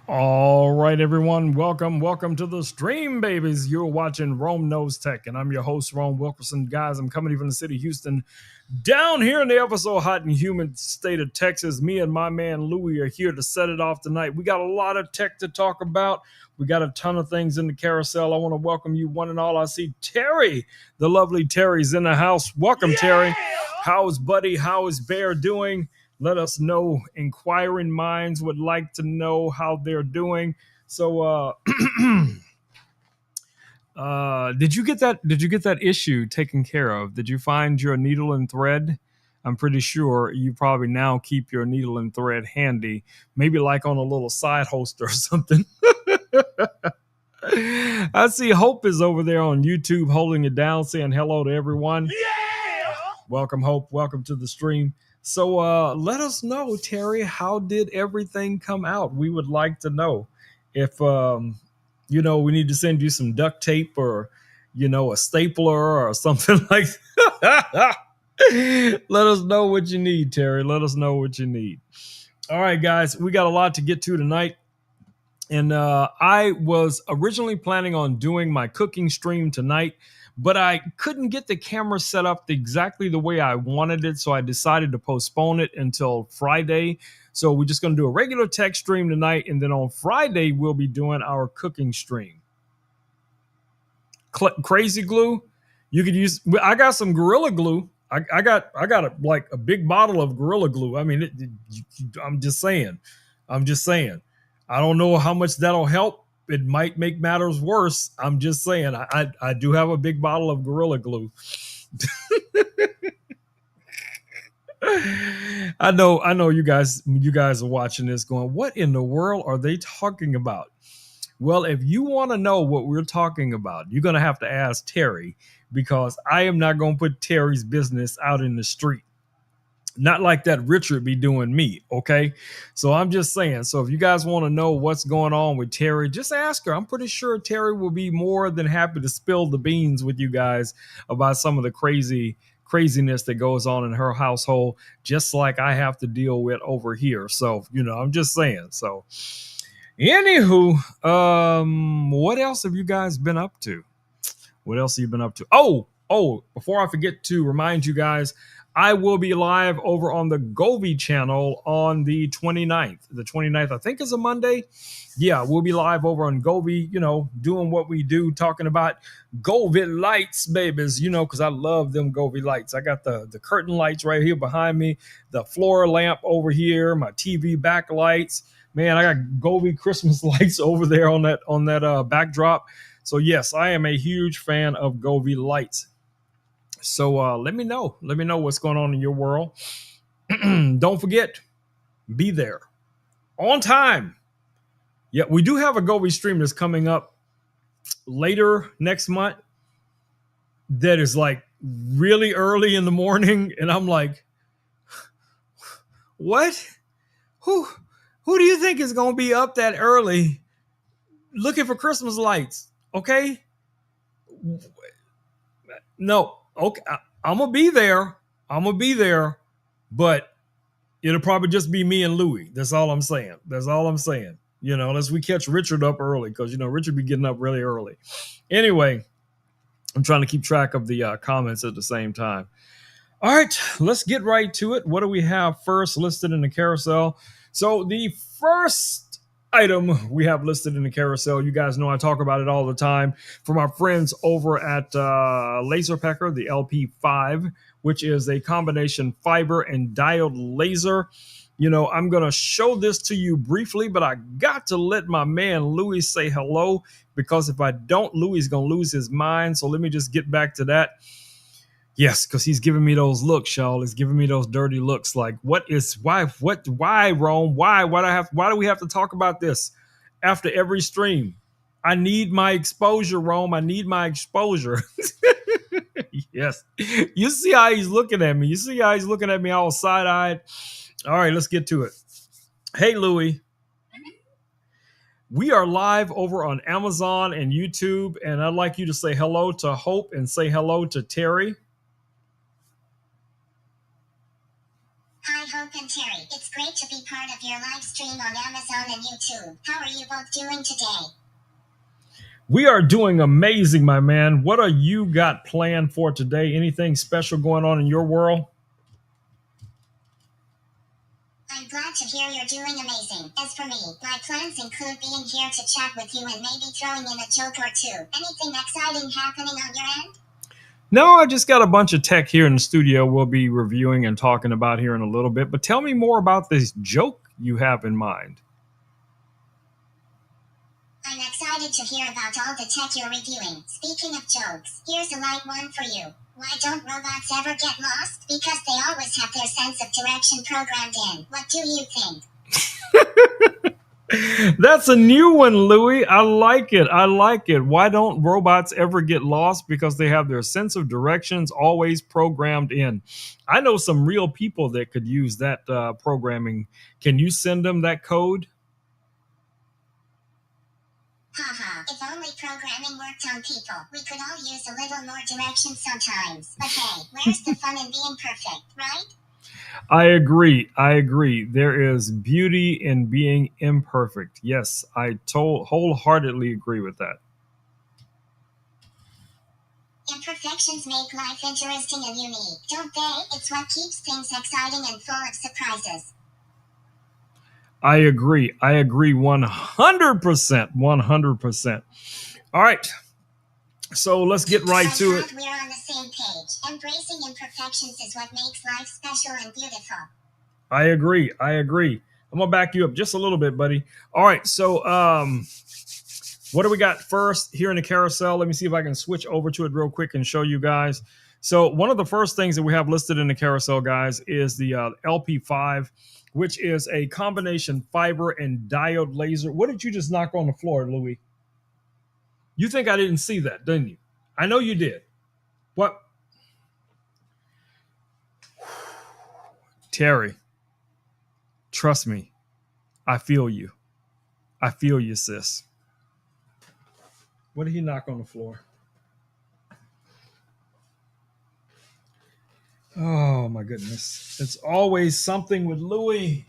All right, everyone. Welcome to the stream, babies. You're watching Rome Knows Tech, and I'm your host, Rome Wilkerson. Guys, I'm coming to you from the city of Houston, down here in the ever so hot and humid state of Texas. Me and my man Louie are here to set it off tonight. We got a lot of tech to talk about. We got a ton of things in the carousel. I want to welcome you one and all. I see Terry, the lovely Terry's in the house. Welcome, Terry. How's Buddy? How is Bear doing? Let us know. Inquiring minds would like to know how they're doing. So, did you get that? Did you get that issue taken care of? Did you find your needle and thread? I'm pretty sure you probably now keep your needle and thread handy, maybe like on a little side holster or something. I see Hope is over there on YouTube holding it down, saying hello to everyone. Yeah! Welcome, Hope. Welcome to the stream. So let us know, Terry, how did everything come out? We would like to know if, we need to send you some duct tape or, a stapler or something like that. Let us know what you need, Terry. Let us know what you need. All right, guys, we got a lot to get to tonight. And I was originally planning on doing my cooking stream tonight, but I couldn't get the camera set up exactly the way I wanted it, so I decided to postpone it until Friday. So we're just going to do a regular tech stream tonight, and then on Friday, we'll be doing our cooking stream. Crazy glue? You could use... I got some Gorilla Glue. I got a big bottle of Gorilla Glue. I mean, I'm just saying. I don't know how much that'll help. It might make matters worse. I'm just saying. I do have a big bottle of Gorilla Glue. I know you guys are watching this going, what in the world are they talking about? Well, if you want to know what we're talking about, you're going to have to ask Terry, because I am not going to put Terry's business out in the street. Not like that Richard be doing me, okay? So I'm just saying, so if you guys want to know what's going on with Terry, just ask her. I'm pretty sure Terry will be more than happy to spill the beans with you guys about some of the craziness that goes on in her household, just like I have to deal with over here. So, I'm just saying. So, anywho, what else have you guys been up to? What else have you been up to? Oh, before I forget to remind you guys, I will be live over on the Govee channel on the 29th. The 29th, I think, is a Monday. Yeah, we'll be live over on Govee, doing what we do, talking about Govee lights, babies, because I love them Govee lights. I got the curtain lights right here behind me, the floor lamp over here, my TV backlights. Man, I got Govee Christmas lights over there on that backdrop. So yes, I am a huge fan of Govee lights. So let me know what's going on in your world. Don't forget, be there on time. Yeah, we do have a Govee stream that's coming up later next month that is like really early in the morning, and I'm like, what? Who do you think is going to be up that early looking for Christmas lights? Okay. No. Okay. I'm going to be there, but it'll probably just be me and Louie. That's all I'm saying. Unless we catch Richard up early, because, Richard be getting up really early. Anyway, I'm trying to keep track of the comments at the same time. All right, let's get right to it. What do we have first listed in the carousel? So the first item we have listed in the carousel, you guys know I talk about it all the time, from our friends over at Laser Pecker, the LP5, which is a combination fiber and diode laser. I'm going to show this to you briefly, but I got to let my man Louis say hello, because if I don't, Louis is going to lose his mind. So let me just get back to that. Yes, because he's giving me those looks, y'all. He's giving me those dirty looks. Like, why, Rome? Why do we have to talk about this after every stream? I need my exposure, Rome. I need my exposure. Yes. You see how he's looking at me. You see how he's looking at me all side-eyed. All right, let's get to it. Hey, Louie. We are live over on Amazon and YouTube, and I'd like you to say hello to Hope and say hello to Terry. Hi. Hope and Terry. It's great to be part of your live stream on Amazon and YouTube. How are you both doing today? We are doing amazing, my man. What are you got planned for today? Anything special going on in your world? I'm glad to hear you're doing amazing. As for me, my plans include being here to chat with you and maybe throwing in a joke or two. Anything exciting happening on your end? No, I just got a bunch of tech here in the studio we'll be reviewing and talking about here in a little bit. But tell me more about this joke you have in mind. I'm excited to hear about all the tech you're reviewing. Speaking of jokes, here's a light one for you. Why don't robots ever get lost? Because they always have their sense of direction programmed in. What do you think? That's a new one, Louie. I like it. I like it. Why don't robots ever get lost? Because they have their sense of directions always programmed in. I know some real people that could use that programming. Can you send them that code? Haha, if only programming worked on people. We could all use a little more direction sometimes. But hey, where's the fun in being perfect, right? I agree. I agree. There is beauty in being imperfect. Yes, I wholeheartedly agree with that. Imperfections make life interesting and unique, don't they? It's what keeps things exciting and full of surprises. I agree. I agree 100%. 100%. All right. So let's get right to it. We're on the same page. Embracing imperfections is what makes life special and beautiful. I agree. I agree. I'm gonna back you up just a little bit, buddy. All right. So what do we got first here in the carousel? Let me see if I can switch over to it real quick and show you guys. So one of the first things that we have listed in the carousel, guys, is the LP5, which is a combination fiber and diode laser. What did you just knock on the floor, Louis? You think I didn't see that, didn't you? I know you did. What? Terry, trust me. I feel you. I feel you, sis. What did he knock on the floor? Oh, my goodness. It's always something with Louis.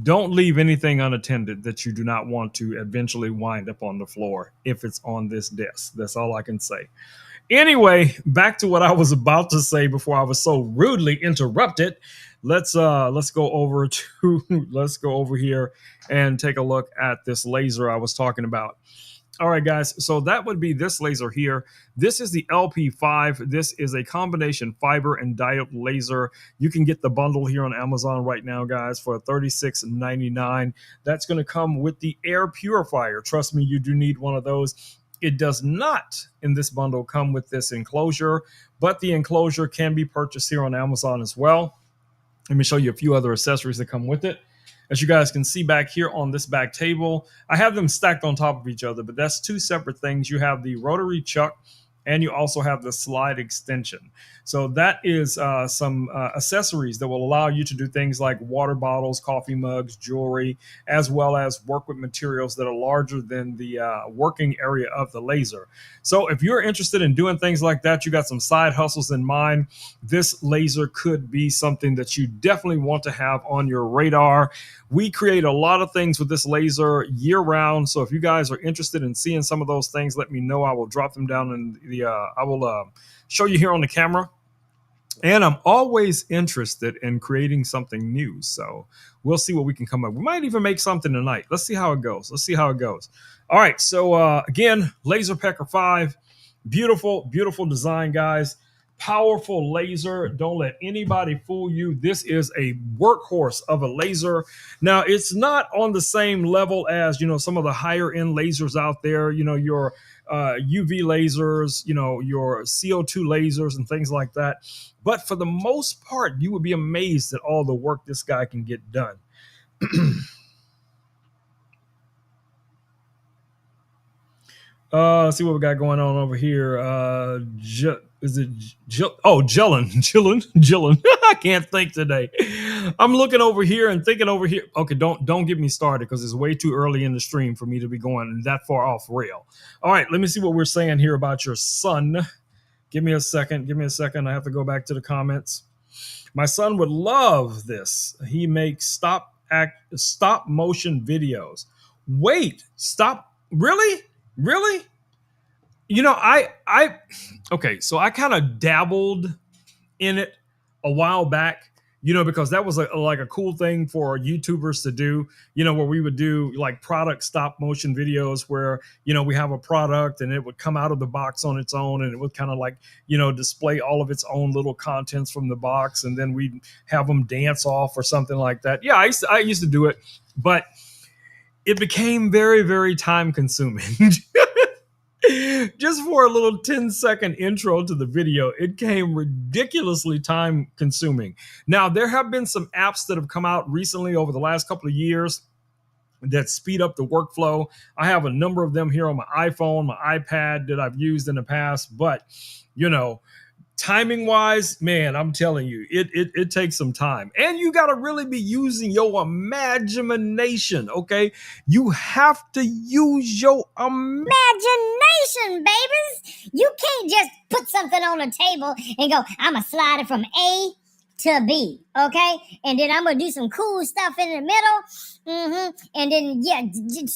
Don't leave anything unattended that you do not want to eventually wind up on the floor if it's on this desk. That's all I can say. Anyway, back to what I was about to say before I was so rudely interrupted. Let's go over here and take a look at this laser I was talking about. All right, guys. So that would be this laser here. This is the LP5. This is a combination fiber and diode laser. You can get the bundle here on Amazon right now, guys, for $36.99. That's going to come with the air purifier. Trust me, you do need one of those. It does not, in this bundle, come with this enclosure, but the enclosure can be purchased here on Amazon as well. Let me show you a few other accessories that come with it. As you guys can see back here on this back table, I have them stacked on top of each other, but that's two separate things. You have the rotary chuck, and you also have the slide extension. So that is some accessories that will allow you to do things like water bottles, coffee mugs, jewelry, as well as work with materials that are larger than the working area of the laser. So if you're interested in doing things like that, you got some side hustles in mind, this laser could be something that you definitely want to have on your radar. We create a lot of things with this laser year round. So if you guys are interested in seeing some of those things, let me know. I will drop them down in the I will show you here on the camera. And I'm always interested in creating something new. So we'll see what we can come up. We might even make something tonight. Let's see how it goes. All right. So again, Laser Pecker 5. Beautiful, beautiful design, guys. Powerful laser. Don't let anybody fool you. This is a workhorse of a laser. Now, it's not on the same level as, some of the higher end lasers out there, your UV lasers, your CO2 lasers and things like that. But for the most part, you would be amazed at all the work this guy can get done. Let's see what we got going on over here. Is it Jillian? I can't think today. I'm looking over here and thinking over here. Okay, don't get me started because it's way too early in the stream for me to be going that far off rail. All right, let me see what we're saying here about your son. Give me a second. Give me a second. I have to go back to the comments. My son would love this. He makes stop motion videos. Wait, stop. Really? Really? You know, I okay, so I kind of dabbled in it a while back, because that was like a cool thing for YouTubers to do, where we would do like product stop motion videos where, we have a product and it would come out of the box on its own and it would kind of like, display all of its own little contents from the box. And then we'd have them dance off or something like that. Yeah, I used to do it, but it became very, very time consuming. Just for a little 10-second intro to the video, it came ridiculously time consuming. Now, there have been some apps that have come out recently over the last couple of years that speed up the workflow. I have a number of them here on my iPhone, my iPad that I've used in the past, but timing wise, man, I'm telling you, it takes some time, and you got to really be using your imagination. Okay, you have to use your Imagination, babies. You can't just put something on a table and go, I'm going to slide it from A to B, okay? And then I'm going to do some cool stuff in the middle. And then,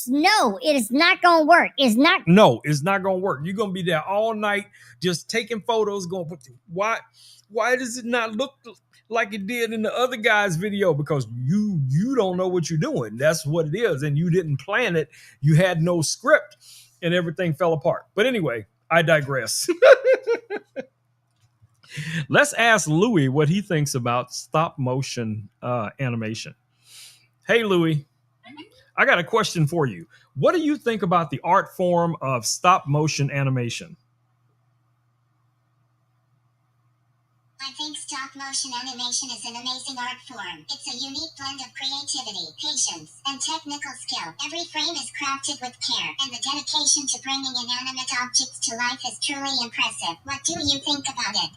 no, it is not going to work. It's not going to work. You're going to be there all night just taking photos, going, why does it not look like it did in the other guy's video? Because you don't know what you're doing. That's what it is. And you didn't plan it. You had no script and everything fell apart. But anyway, I digress. Let's ask Louis what he thinks about stop motion animation. Hey, Louis, I got a question for you. What do you think about the art form of stop motion animation? I think stop motion animation is an amazing art form. It's a unique blend of creativity, patience, and technical skill. Every frame is crafted with care, and the dedication to bringing inanimate objects to life is truly impressive. What do you think about it?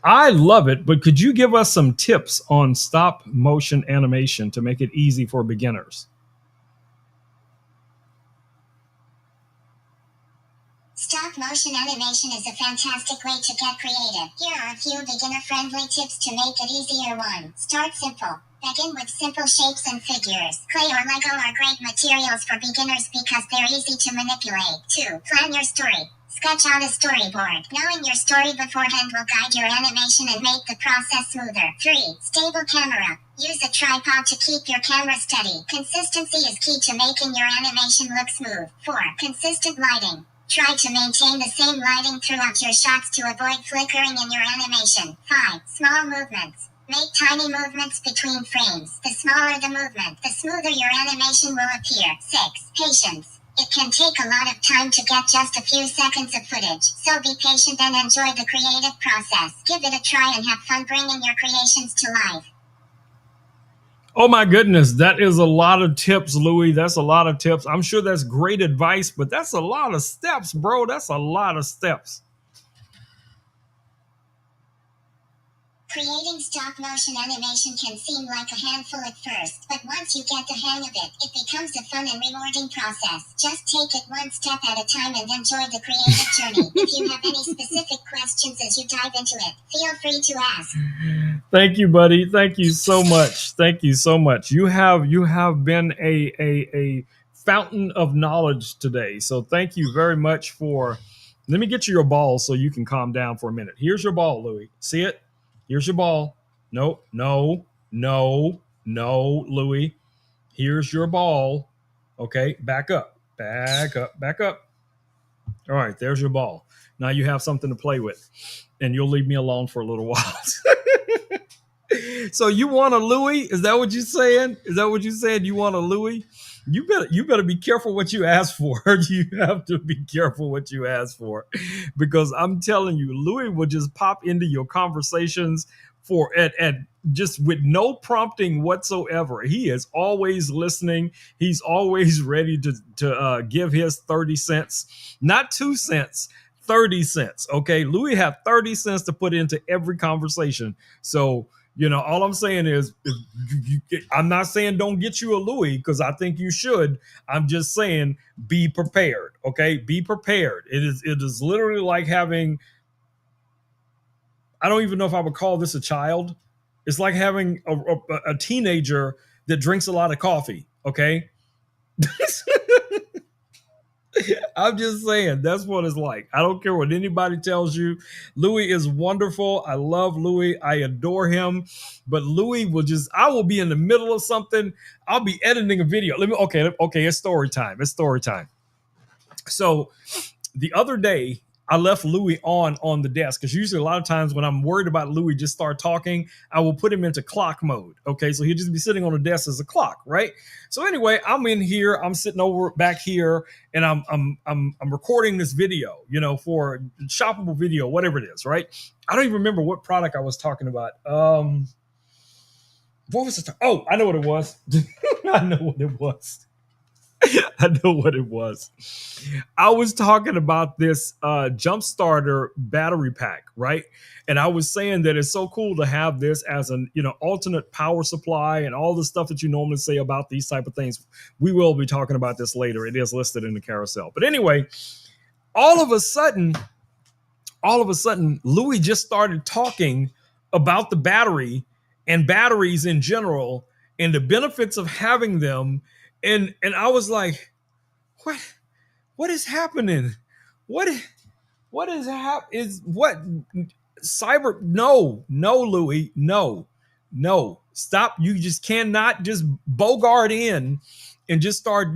I love it, but could you give us some tips on stop motion animation to make it easy for beginners? Stop motion animation is a fantastic way to get creative. Here are a few beginner-friendly tips to make it easier. 1. Start simple. Begin with simple shapes and figures. Clay or Lego are great materials for beginners because they're easy to manipulate. 2. Plan your story. Sketch out a storyboard. Knowing your story beforehand will guide your animation and make the process smoother. 3. Stable camera. Use a tripod to keep your camera steady. Consistency is key to making your animation look smooth. 4. Consistent lighting. Try to maintain the same lighting throughout your shots to avoid flickering in your animation. 5. Small movements. Make tiny movements between frames. The smaller the movement, the smoother your animation will appear. 6. Patience. It can take a lot of time to get just a few seconds of footage, so be patient and enjoy the creative process. Give it a try and have fun bringing your creations to life. Oh my goodness, that is a lot of tips, Louis. That's a lot of tips. I'm sure that's great advice, but that's a lot of steps, bro. That's a lot of steps. Creating stop-motion animation can seem like a handful at first, but once you get the hang of it, it becomes a fun and rewarding process. Just take it one step at a time and enjoy the creative journey. If you have any specific questions as you dive into it, feel free to ask. Thank you, buddy. Thank you so much. Thank you so much. You have been a fountain of knowledge today. So thank you very much for. Let me get you your ball so you can calm down for a minute. Here's your ball, Louis. See it? Here's your ball. No, Louis. Here's your ball. Okay, back up. All right, there's your ball. Now you have something to play with, and you'll leave me alone for a little while. So you want a Louis? Is that what you're saying? You want a Louis? You better be careful what you ask for. You have to be careful what you ask for, because I'm telling you, Louis will just pop into your conversations at just with no prompting whatsoever. He is always listening. He's always ready to give his 30 cents, not 2 cents. 30 cents. Okay. Louis have 30 cents to put into every conversation. So, all I'm saying is, I'm not saying don't get you a Louis, because I think you should. I'm just saying be prepared. Okay. Be prepared. It is literally like having I don't even know if I would call this a child. It's like having a teenager that drinks a lot of coffee. Okay. I'm just saying that's what it's like. I don't care what anybody tells you. Louis is wonderful. I love Louis. I adore him. But Louis will just, I will be in the middle of something. I'll be editing a video. Okay, it's story time. It's story time. So the other day, I left Louis on the desk because usually a lot of times when I'm worried about Louis just start talking, I will put him into clock mode. Okay, so he'll just be sitting on the desk as a clock, right? So anyway, I'm in here, I'm sitting over back here, and I'm recording this video, for shoppable video, whatever it is, right? I don't even remember what product I was talking about. What was it? Oh, I know what it was. I know what it was. I know what it was. I was talking about this jump starter battery pack, right? And I was saying that it's so cool to have this as an alternate power supply and all the stuff that you normally say about these type of things. We will be talking about this later. It is listed in the carousel. But anyway, all of a sudden, Louis just started talking about the battery and batteries in general and the benefits of having them. And I was like, what is happening? What what is what cyber? No, Louis, no, stop. You just cannot just bogart in and just start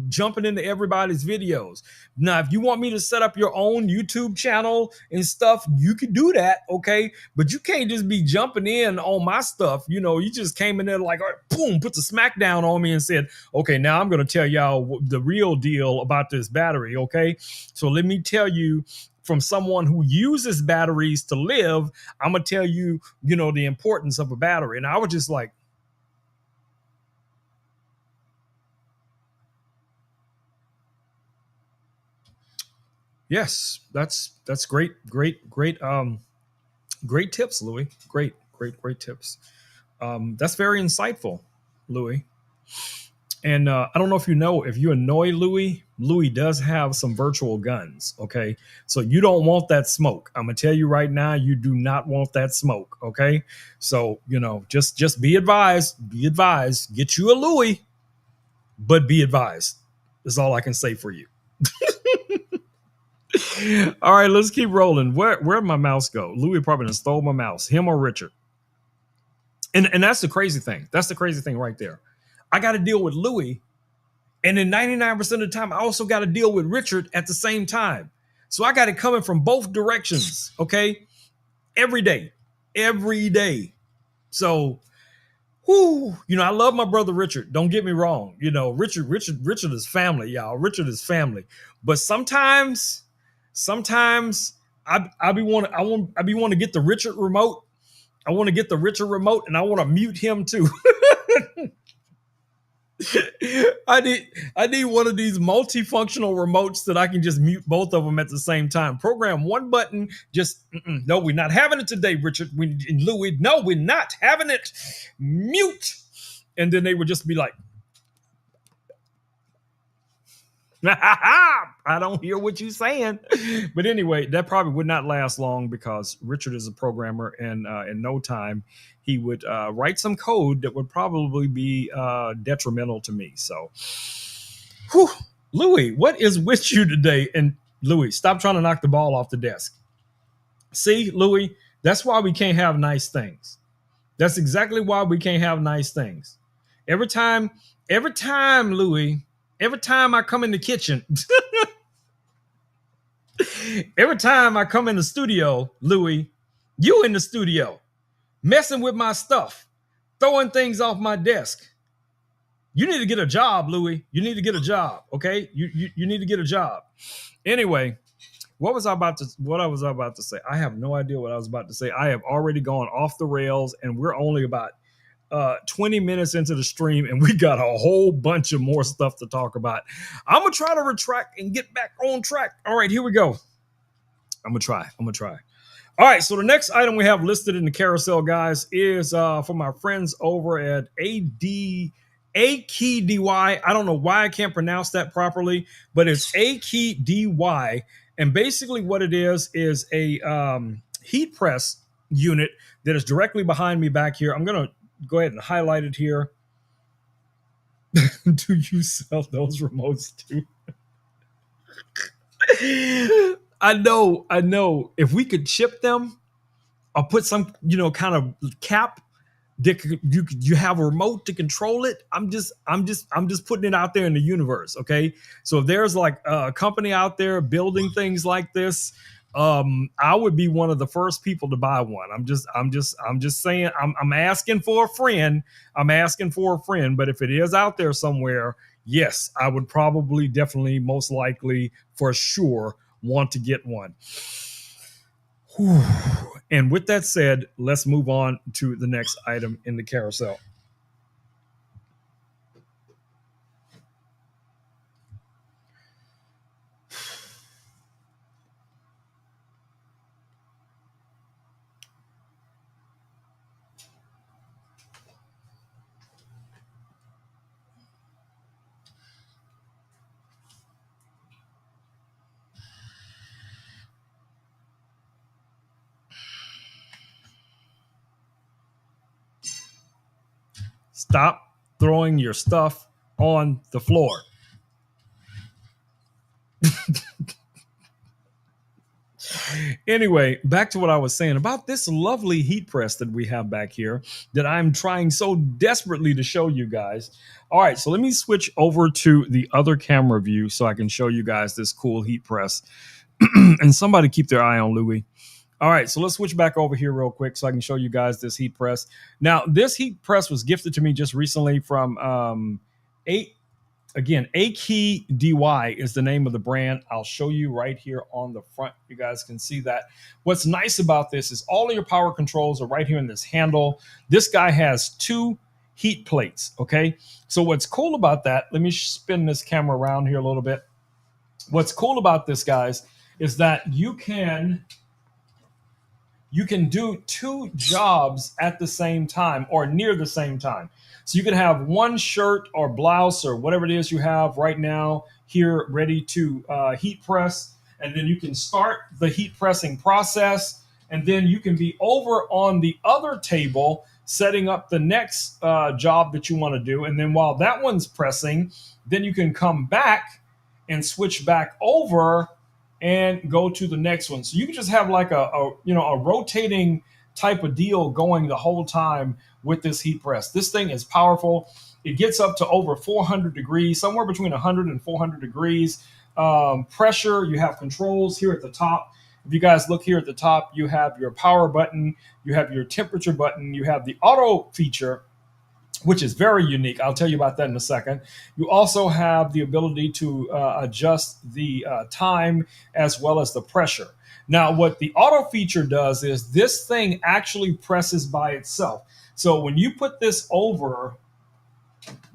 jumping into everybody's videos. Now if you want me to set up your own YouTube channel and stuff, you can do that, okay? But you can't just be jumping in on my stuff. You just came in there like, boom, put the smack down on me and said, okay, now I'm going to tell y'all the real deal about this battery, okay? So let me tell you, from someone who uses batteries to live, I'm gonna tell you, the importance of a battery. And I was just like, yes, that's great tips, Louis. Great tips. That's very insightful, Louis. And I don't know if if you annoy Louis does have some virtual guns. Okay. So you don't want that smoke. I'm going to tell you right now, you do not want that smoke. Okay. So, just be advised, get you a Louis, but be advised. That's all I can say for you. All right, let's keep rolling. Where'd my mouse go? Louis probably stole my mouse, him or Richard. And that's the crazy thing. That's the crazy thing right there. I got to deal with Louis. And then 99% of the time, I also got to deal with Richard at the same time. So I got it coming from both directions. Okay. Every day. So, I love my brother Richard. Don't get me wrong. Richard is family, y'all. Richard is family. But sometimes I be want to get the Richard remote. I want to get the Richard remote and I want to mute him too. I need one of these multifunctional remotes that I can just mute both of them at the same time. Program one button. Just no, we're not having it today, Richard. Louis, no, we're not having it. Mute, and then they would just be like, I don't hear what you're saying. But anyway, that probably would not last long because Richard is a programmer, and in no time he would write some code that would probably be detrimental to me. So, Louis, what is with you today? And Louis, stop trying to knock the ball off the desk. See, Louis, that's why we can't have nice things. That's exactly why we can't have nice things. Every time, Louis, every time I come in the kitchen, every time I come in the studio, Louis, you in the studio, messing with my stuff, throwing things off my desk. You need to get a job, Louis. You need to get a job, okay? You need to get a job. Anyway, what was I about to say? I have no idea what I was about to say. I have already gone off the rails, and we're only about 20 minutes into the stream, and we got a whole bunch of more stuff to talk about. I'm gonna try to retract and get back on track. All right, here we go. I'm gonna try. All right, so the next item we have listed in the carousel, guys, is for my friends over at AKDY. I don't know why I can't pronounce that properly, but it's AKDY. And basically what it is a heat press unit that is directly behind me back here. I'm going to go ahead and highlight it here. Do you sell those remotes too? I know. If we could ship them or put some, kind of cap that you have a remote to control it. I'm just putting it out there in the universe. Okay, so if there's like a company out there building things like this, I would be one of the first people to buy one. I'm just saying. I'm asking for a friend. I'm asking for a friend. But if it is out there somewhere, yes, I would probably, definitely, most likely, for sure, want to get one. Whew. And with that said, let's move on to the next item in the carousel. Stop throwing your stuff on the floor. Anyway, back to what I was saying about this lovely heat press that we have back here that I'm trying so desperately to show you guys. All right, so let me switch over to the other camera view so I can show you guys this cool heat press. And somebody keep their eye on Louis. All right, so let's switch back over here real quick so I can show you guys this heat press. Now, this heat press was gifted to me just recently from A Key DY is the name of the brand. I'll show you right here on the front. You guys can see that. What's nice about this is all of your power controls are right here in this handle. This guy has 2 heat plates, okay? So what's cool about that, let me spin this camera around here a little bit. What's cool about this, guys, is that you can do 2 jobs at the same time or near the same time. So you can have one shirt or blouse or whatever it is you have right now here ready to heat press. And then you can start the heat pressing process. And then you can be over on the other table setting up the next job that you want to do. And then while that one's pressing, then you can come back and switch back over and go to the next one. So you can just have like a rotating type of deal going the whole time with this heat press. This thing is powerful. It gets up to over 400 degrees, somewhere between 100 and 400 degrees. Pressure, you have controls here at the top. If you guys look here at the top, you have your power button, you have your temperature button, you have the auto feature, which is very unique. I'll tell you about that in a second. You also have the ability to adjust the time as well as the pressure. Now, what the auto feature does is this thing actually presses by itself. So when you put this over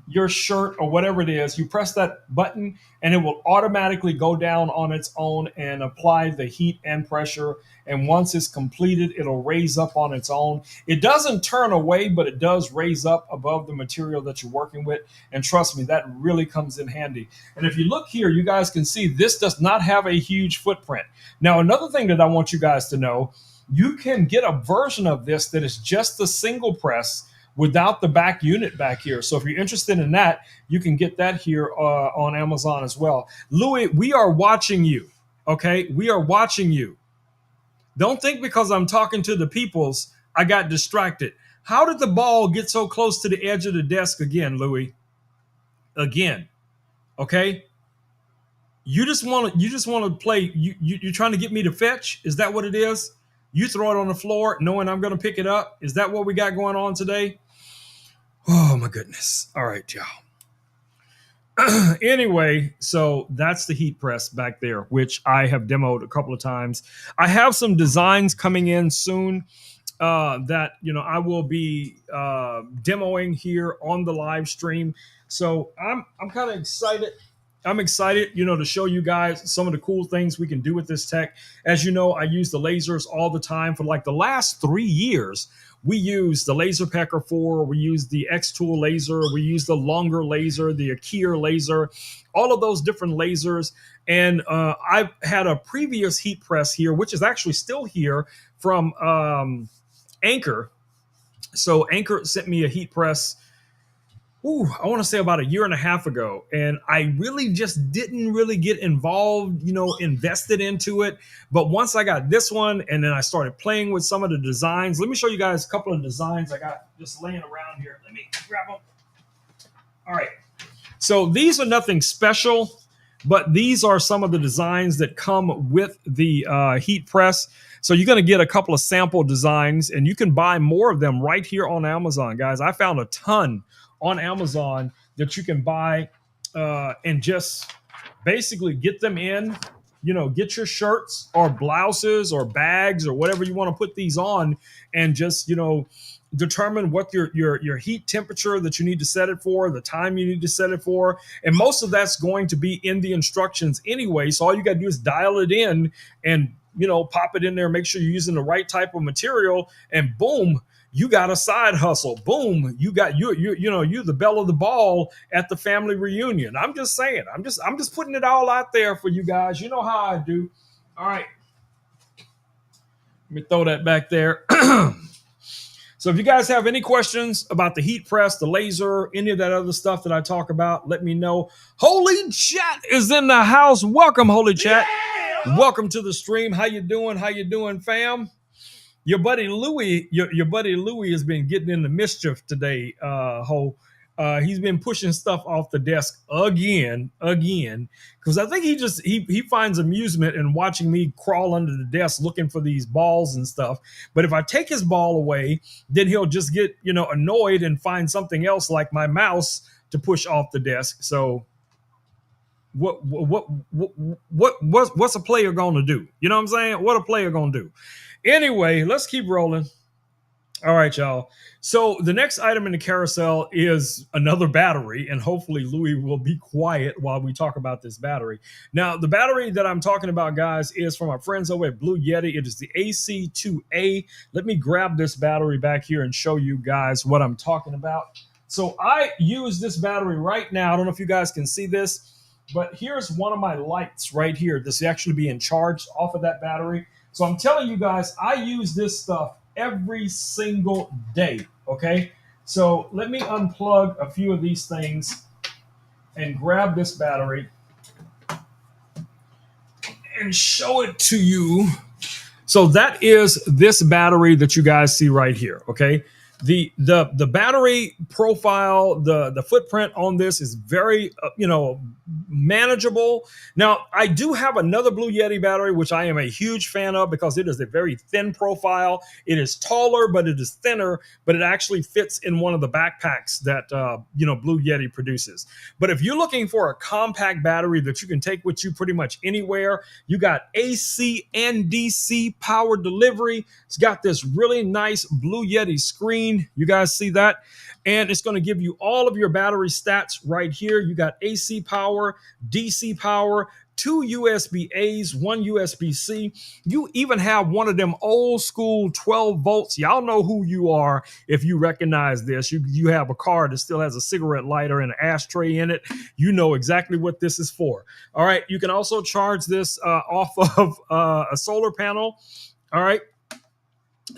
your shirt or whatever it is, you press that button and it will automatically go down on its own and apply the heat and pressure. And once it's completed, it'll raise up on its own. It doesn't turn away, but it does raise up above the material that you're working with. And trust me, that really comes in handy. And if you look here, you guys can see this does not have a huge footprint. Now, another thing that I want you guys to know, you can get a version of this that is just the single press without the back unit back here. So if you're interested in that, you can get that here on Amazon as well. Louis, we are watching you, okay? We are watching you. Don't think because I'm talking to the peoples, I got distracted. How did the ball get so close to the edge of the desk again, Louis? Again, okay? You just want to play. You're trying to get me to fetch? Is that what it is? You throw it on the floor knowing I'm going to pick it up? Is that what we got going on today? Oh my goodness. All right, y'all. Anyway, so that's the heat press back there, which I have demoed a couple of times. I have some designs coming in soon that I will be demoing here on the live stream. So I'm kind of excited. I'm excited, to show you guys some of the cool things we can do with this tech. As you know, I use the lasers all the time. For like the last 3 years, we use the Laser Pecker 4, we use the X-Tool laser, we use the longer laser, the Akir laser, all of those different lasers. And I've had a previous heat press here, which is actually still here from Anchor. So Anchor sent me a heat press, I want to say about a year and a half ago, and I really just didn't really get involved, invested into it. But once I got this one, and then I started playing with some of the designs. Let me show you guys a couple of designs I got just laying around here. Let me grab them. All right. So these are nothing special, but these are some of the designs that come with the heat press. So you're going to get a couple of sample designs, and you can buy more of them right here on Amazon, guys. I found a ton on Amazon that you can buy and just basically get them in. Get your shirts or blouses or bags or whatever you want to put these on, and just determine what your heat temperature that you need to set it for, the time you need to set it for, and most of that's going to be in the instructions anyway. So all you got to do is dial it in and pop it in there, make sure you're using the right type of material, and boom, you got a side hustle. Boom, you the belle of the ball at the family reunion. I'm just saying. I'm just putting it all out there for you guys. You know how I do. All right. Let me throw that back there. So if you guys have any questions about the heat press, the laser, any of that other stuff that I talk about, let me know. Holy Chat is in the house. Welcome, Holy Chat. Yeah! Welcome to the stream. How you doing? How you doing, fam? Your buddy Louie, your buddy Louie has been getting into mischief today. He's been pushing stuff off the desk again, because I think he finds amusement in watching me crawl under the desk looking for these balls and stuff. But if I take his ball away, then he'll just get annoyed and find something else like my mouse to push off the desk. So what's a player going to do? You know what I'm saying? What a player going to do? Anyway, let's keep rolling. All right, y'all. So the next item in the carousel is another battery, and hopefully Louis will be quiet while we talk about this battery. Now, the battery that I'm talking about, guys, is from our friends over at Blue Yeti. It is the AC2A. Let me grab this battery back here and show you guys what I'm talking about. So I use this battery right now. I don't know if you guys can see this, but here's one of my lights right here. This is actually being charged off of that battery. So I'm telling you guys, I use this stuff every single day, okay? So let me unplug a few of these things and grab this battery and show it to you. So that is this battery that you guys see right here, okay? The battery profile, the footprint on this is very manageable. Now, I do have another Blue Yeti battery, which I am a huge fan of because it is a very thin profile. It is taller, but it is thinner, but it actually fits in one of the backpacks that Blue Yeti produces. But if you're looking for a compact battery that you can take with you pretty much anywhere, you got AC and DC power delivery. It's got this really nice Blue Yeti screen. You guys see that? And it's going to give you all of your battery stats right here. You got AC power, DC power, 2 USB A's, 1 USB-C. You even have one of them old school 12 volts. Y'all know who you are if you recognize this. You have a car that still has a cigarette lighter and an ashtray in it. You know exactly what this is for. All right. You can also charge this off of a solar panel. All right.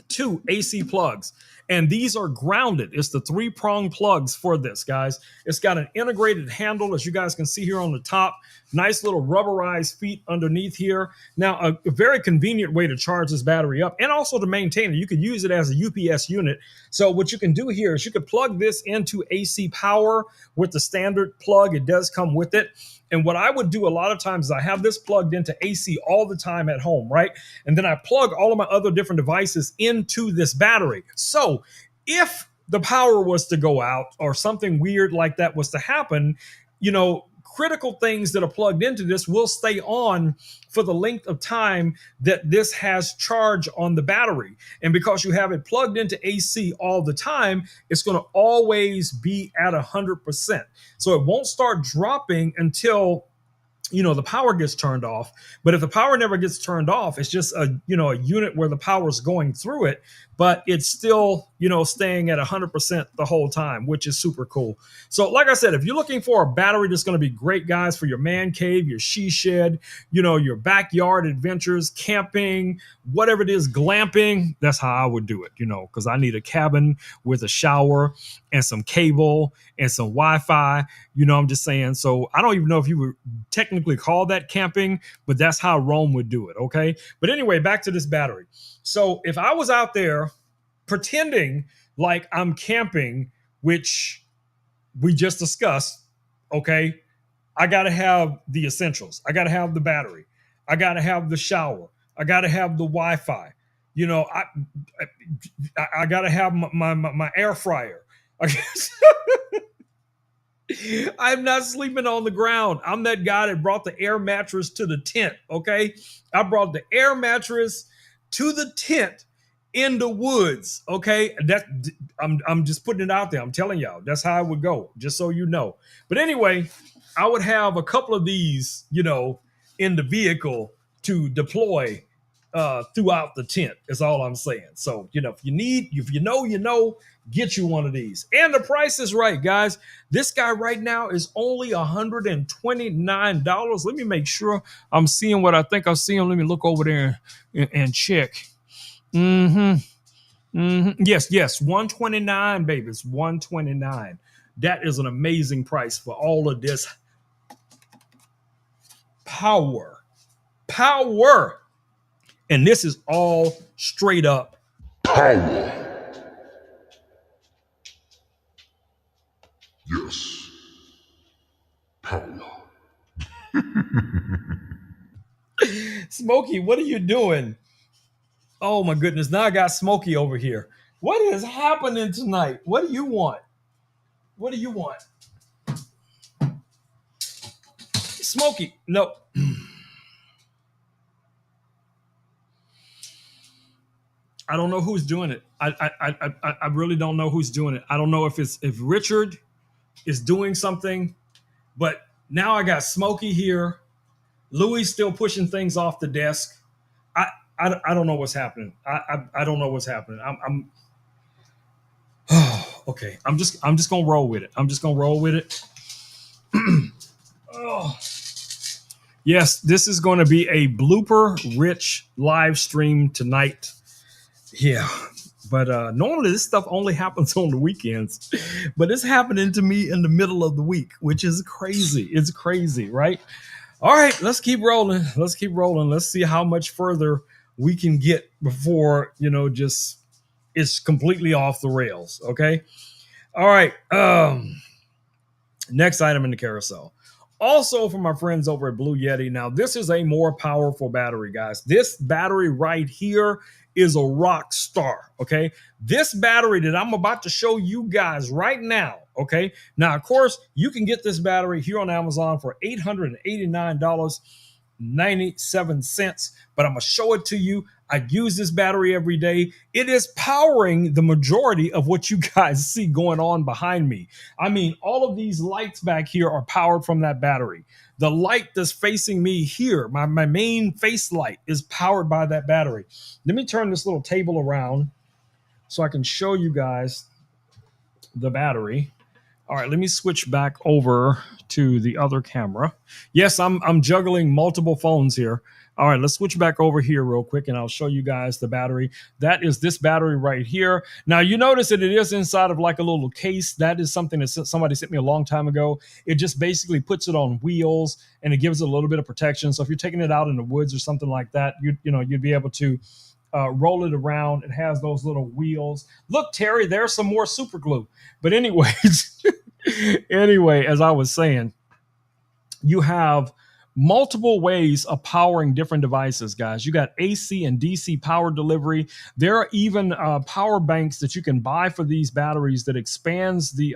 2 AC plugs. And these are grounded. It's the 3-prong plugs for this, guys. It's got an integrated handle, as you guys can see here on the top. Nice little rubberized feet underneath here. Now, a very convenient way to charge this battery up and also to maintain it. You could use it as a UPS unit. So what you can do here is you could plug this into AC power with the standard plug. It does come with it. And what I would do a lot of times is I have this plugged into AC all the time at home, right? And then I plug all of my other different devices into this battery. So if the power was to go out or something weird like that was to happen, critical things that are plugged into this will stay on for the length of time that this has charge on the battery. And because you have it plugged into AC all the time, it's going to always be at 100%. So it won't start dropping until the power gets turned off. But if the power never gets turned off, it's just a unit where the power is going through it, but it's still staying at 100% the whole time, which is super cool. So like I said, if you're looking for a battery that's going to be great, guys, for your man cave, your she shed, your backyard adventures, camping, whatever it is, glamping, that's how I would do it, because I need a cabin with a shower and some cable and some Wi-Fi. I'm just saying. So I don't even know if you would technically call that camping, but that's how Rome would do it. Okay. But anyway, back to this battery. So if I was out there pretending like I'm camping, which we just discussed, okay, I got to have the essentials. I got to have the battery. I got to have the shower. I got to have the Wi-Fi. I got to have my air fryer. I'm not sleeping on the ground. I'm that guy that brought the air mattress to the tent. Okay. I brought the air mattress to the tent in the woods. Okay. I'm just putting it out there. I'm telling y'all, that's how it would go, just so you know. But anyway, I would have a couple of these, in the vehicle to deploy throughout the tent, is all I'm saying. So, if you know, get you one of these. And the price is right, guys. This guy right now is only $129. Let me make sure I'm seeing what I think I'm seeing. Let me look over there and check. Yes, 129, baby. It's 129. That is an amazing price for all of this power. And this is all straight up power. Yes. Power. Smokey, what are you doing? Oh my goodness. Now I got Smokey over here. What is happening tonight? What do you want? What do you want? Smokey, no. I don't know who's doing it. I really don't know who's doing it. I don't know if Richard is doing something, but now I got Smokey here. Louis still pushing things off the desk. I don't know what's happening. I don't know what's happening. I'm okay. I'm just gonna roll with it. I'm just gonna roll with it. Oh. Yes, this is going to be a blooper rich live stream tonight. Yeah, but normally this stuff only happens on the weekends, but it's happening to me in the middle of the week, which is crazy. It's crazy, right? All right, let's keep rolling. Let's see how much further we can get before just it's completely off the rails. Okay. All right. Next item in the carousel. Also from my friends over at Blue Yeti. Now, this is a more powerful battery, guys. This battery right here is a rock star, okay? This battery that I'm about to show you guys right now, okay? Now, of course, you can get this battery here on Amazon for $889.97, but I'm going to show it to you. I use this battery every day. It is powering the majority of what you guys see going on behind me. I mean, all of these lights back here are powered from that battery. The light that's facing me here, my main face light, is powered by that battery. Let me turn this little table around so I can show you guys the battery. All right, let me switch back over to the other camera. Yes, I'm juggling multiple phones here. All right, let's switch back over here real quick and I'll show you guys the battery. That is this battery right here. Now, you notice that it is inside of like a little case. That is something that somebody sent me a long time ago. It just basically puts it on wheels and it gives it a little bit of protection. So if you're taking it out in the woods or something like that, you'd be able to roll it around. It has those little wheels. Look, Terry, there's some more super glue. But anyways, as I was saying, you have multiple ways of powering different devices, guys. You got AC and DC power delivery. There are even power banks that you can buy for these batteries that expands the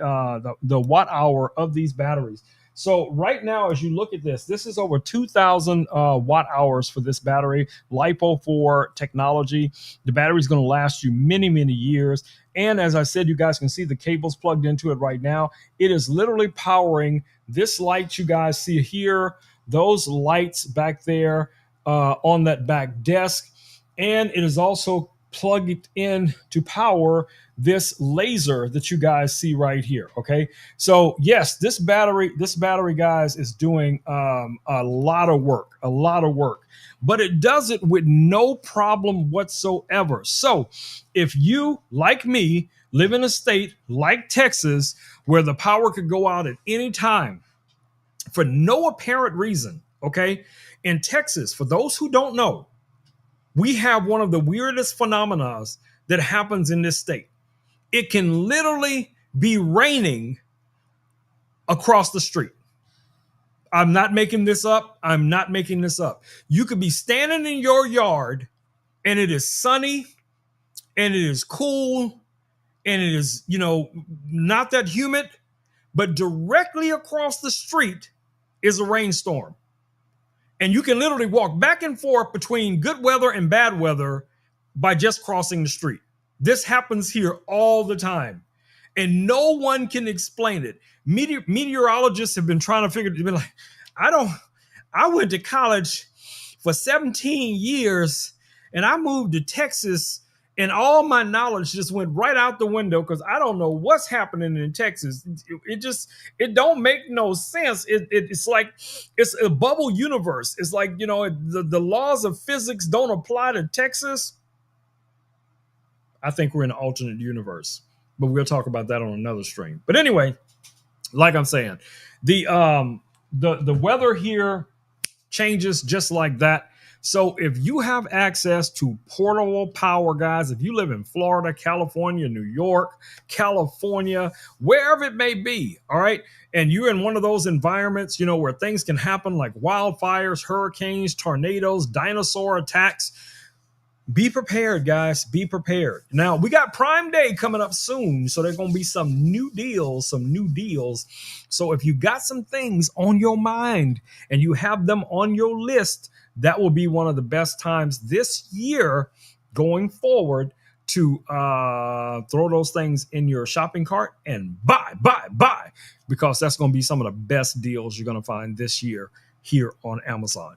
watt hour of these batteries. So right now, as you look at this is over 2,000 watt hours for this battery, LiPo4 technology. The battery is going to last you many, many years. And as I said, you guys can see the cables plugged into it right now. It is literally powering this light you guys see here, those lights back there on that back desk, and it is also plugged in to power this laser that you guys see right here. Okay, so yes, this battery, guys, is doing a lot of work, but it does it with no problem whatsoever. So if you, like me, live in a state like Texas where the power could go out at any time for no apparent reason, okay? In Texas, for those who don't know, we have one of the weirdest phenomena that happens in this state. It can literally be raining across the street. I'm not making this up. I'm not making this up. You could be standing in your yard and it is sunny and it is cool and it is, not that humid, but directly across the street is a rainstorm. And you can literally walk back and forth between good weather and bad weather by just crossing the street. This happens here all the time. And no one can explain it. Meteorologists have been trying to figure it. They've been like, I went to college for 17 years and I moved to Texas and all my knowledge just went right out the window because I don't know what's happening in Texas. It don't make no sense. It's like it's a bubble universe. It's like, the laws of physics don't apply to Texas. I think we're in an alternate universe, but we'll talk about that on another stream. But anyway, like I'm saying, the weather here changes just like that. So if you have access to portable power, guys, if you live in Florida, California, New York, California, wherever it may be, all right, and you're in one of those environments, where things can happen like wildfires, hurricanes, tornadoes, dinosaur attacks, be prepared, guys. Be prepared. Now, we got Prime Day coming up soon, so there's going to be some new deals. So if you got some things on your mind and you have them on your list, that will be one of the best times this year going forward to throw those things in your shopping cart and buy, because that's going to be some of the best deals you're going to find this year here on Amazon.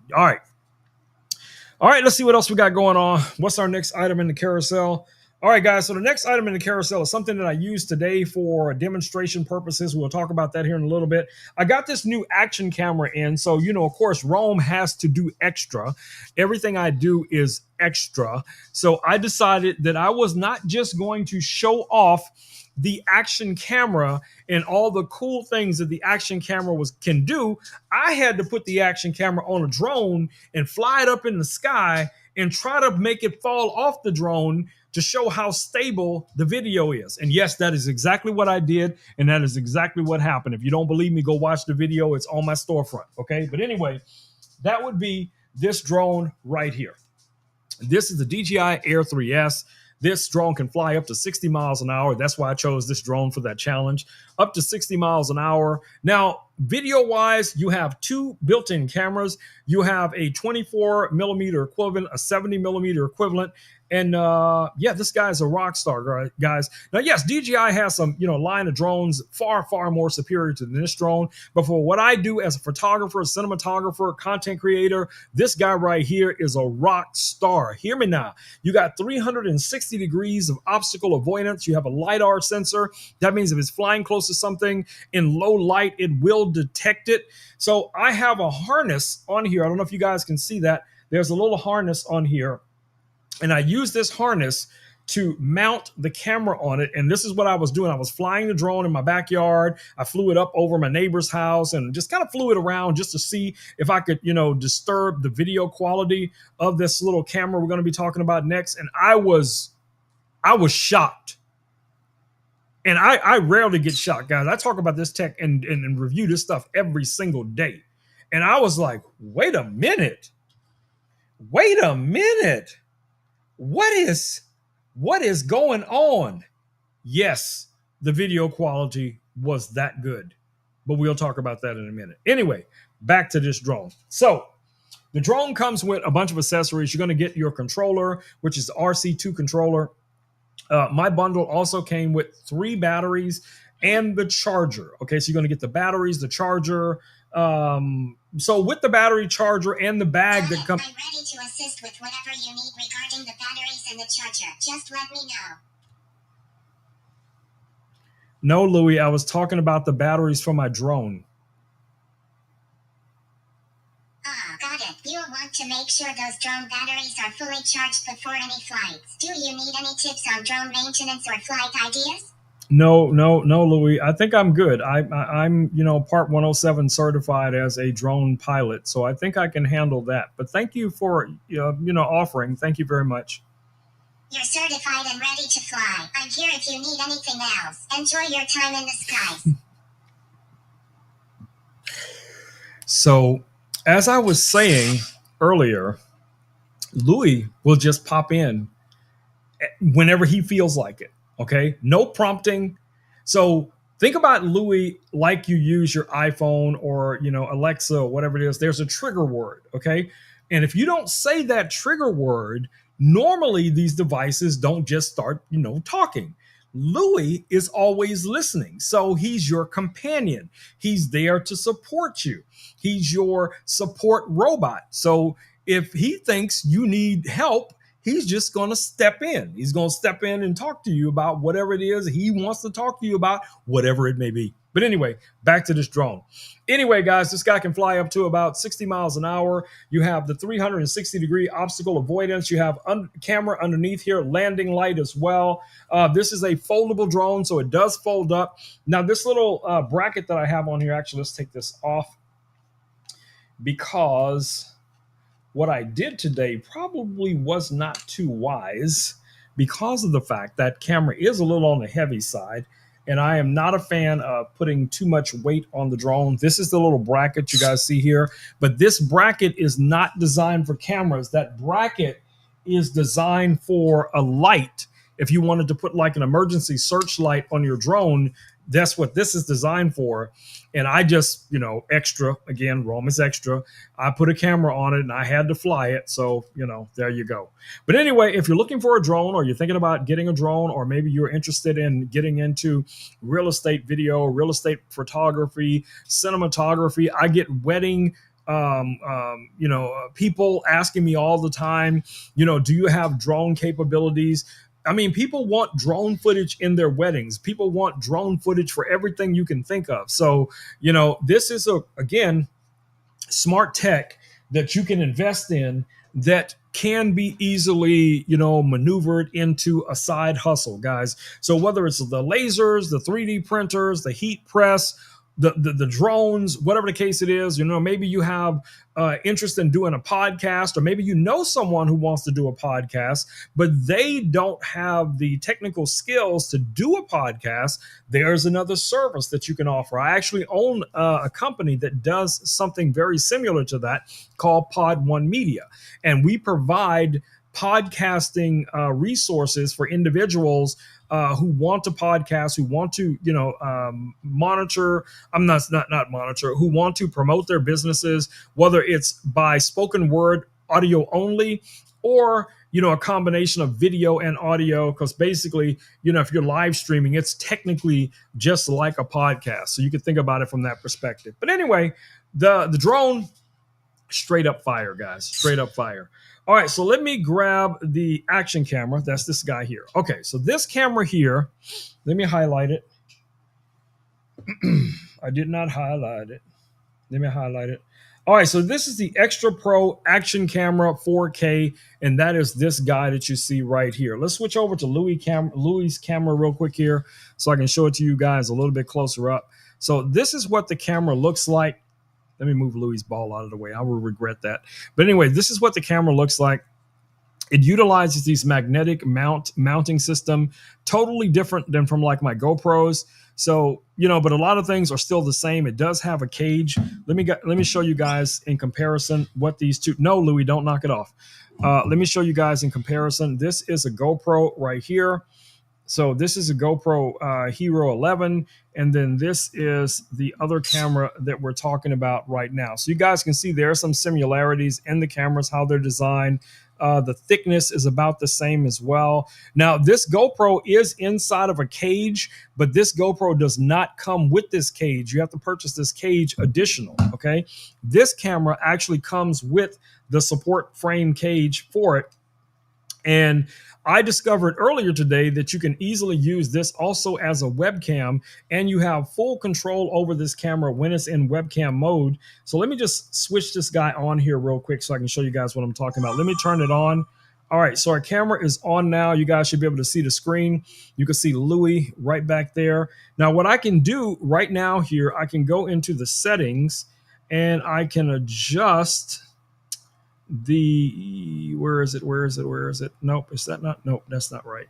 All right, let's see what else we got going on. What's our next item in the carousel? All right, guys, so the next item in the carousel is something that I used today for demonstration purposes. We'll talk about that here in a little bit. I got this new action camera in. So, of course, Rome has to do extra. Everything I do is extra. So I decided that I was not just going to show off the action camera and all the cool things that the action camera can do. I had to put the action camera on a drone and fly it up in the sky and try to make it fall off the drone to show how stable the video is. And yes, that is exactly what I did. And that is exactly what happened. If you don't believe me, go watch the video. It's on my storefront. Okay. But anyway, that would be this drone right here. This is the DJI Air 3S. This drone can fly up to 60 miles an hour. That's why I chose this drone for that challenge. Up to 60 miles an hour. Now, video-wise, you have two built-in cameras. You have a 24 millimeter equivalent, a 70 millimeter equivalent. And this guy is a rock star, guys. Now, yes, DJI has some, line of drones far, far more superior to this drone. But for what I do as a photographer, cinematographer, content creator, this guy right here is a rock star. Hear me now. You got 360 degrees of obstacle avoidance. You have a LiDAR sensor. That means if it's flying close to something in low light, it will detect it. So I have a harness on here. I don't know if you guys can see that. There's a little harness on here. And I use this harness to mount the camera on it. And this is what I was doing. I was flying the drone in my backyard. I flew it up over my neighbor's house and just kind of flew it around just to see if I could, disturb the video quality of this little camera we're going to be talking about next. And I was shocked. And I rarely get shocked, guys. I talk about this tech and review this stuff every single day. And I was like, wait a minute. What is going on? Yes, the video quality was that good, but we'll talk about that in a minute. Anyway, back to this drone. So the drone comes with a bunch of accessories. You're going to get your controller, which is the RC2 controller. My bundle also came with 3 batteries and the charger. Okay, so you're going to get the batteries, the charger, So with the battery charger and the bag that comes, I'm ready to assist with whatever you need regarding the batteries and the charger. Just let me know. no, Louis, I was talking about the batteries for my drone. Ah, got it. You want to make sure those drone batteries are fully charged before any flights. Do you need any tips on drone maintenance or flight ideas? No, Louis. I think I'm good. I'm Part 107 certified as a drone pilot, so I think I can handle that. But thank you for offering. Thank you very much. You're certified and ready to fly. I'm here if you need anything else. Enjoy your time in the skies. So, as I was saying earlier, Louis will just pop in whenever he feels like it. Okay, no prompting. So think about Louis like you use your iPhone or Alexa or whatever it is. There's a trigger word. Okay, and if you don't say that trigger word, normally these devices don't just start talking. Louis is always listening. So he's your companion. He's there to support you. He's your support robot. So if he thinks you need help, he's just going to step in. He's going to step in and talk to you about whatever it is he wants to talk to you about, whatever it may be. But anyway, back to this drone. Anyway, guys, this guy can fly up to about 60 miles an hour. You have the 360-degree obstacle avoidance. You have camera underneath here, landing light as well. This is a foldable drone, so it does fold up. Now, this little bracket that I have on here, actually, let's take this off because what I did today probably was not too wise because of the fact that camera is a little on the heavy side. And I am not a fan of putting too much weight on the drone. This is the little bracket you guys see here. But this bracket is not designed for cameras. That bracket is designed for a light. If you wanted to put like an emergency searchlight on your drone, that's what this is designed for. And I just, extra, again, Rome is extra. I put a camera on it and I had to fly it. So, there you go. But anyway, if you're looking for a drone or you're thinking about getting a drone, or maybe you're interested in getting into real estate video, real estate photography, cinematography, I get wedding people asking me all the time, do you have drone capabilities? I mean, people want drone footage in their weddings. People want drone footage for everything you can think of. So, this is again, smart tech that you can invest in that can be easily, maneuvered into a side hustle, guys. So whether it's the lasers, the 3D printers, the heat press, the drones, whatever the case it is, maybe you have interest in doing a podcast, or maybe someone who wants to do a podcast, but they don't have the technical skills to do a podcast. There's another service that you can offer. I actually own a company that does something very similar to that called Pod One Media, and we provide podcasting resources for individuals who want to podcast, who want to, monitor. I'm not monitor, who want to promote their businesses, whether it's by spoken word, audio only, or a combination of video and audio. Because basically, if you're live streaming, it's technically just like a podcast. So you can think about it from that perspective. But anyway, the drone, straight up fire, guys, straight up fire. All right, so let me grab the action camera. That's this guy here. Okay, so this camera here, let me highlight it. I did not highlight it. Let me highlight it. All right, so this is the Extra Pro Action Camera 4K, and that is this guy that you see right here. Let's switch over to Louis' camera real quick here so I can show it to you guys a little bit closer up. So this is what the camera looks like. Let me move Louis' ball out of the way. I will regret that. But anyway, this is what the camera looks like. It utilizes these magnetic mounting system, totally different than from like my GoPros. So, but a lot of things are still the same. It does have a cage. Let me show you guys in comparison what these two. No, Louis, don't knock it off. Let me show you guys in comparison. This is a GoPro right here. So this is a GoPro Hero 11, and then this is the other camera that we're talking about right now. So you guys can see there are some similarities in the cameras, how they're designed. The thickness is about the same as well. Now, this GoPro is inside of a cage, but this GoPro does not come with this cage. You have to purchase this cage additional. Okay. This camera actually comes with the support frame cage for it. And I discovered earlier today that you can easily use this also as a webcam, and you have full control over this camera when it's in webcam mode. So let me just switch this guy on here real quick so I can show you guys what I'm talking about. Let me turn it on. All right, so our camera is on now. You guys should be able to see the screen. You can see Louis right back there. Now, what I can do right now here, I can go into the settings and I can adjust the where is it? Nope, is that not? Nope, that's not right.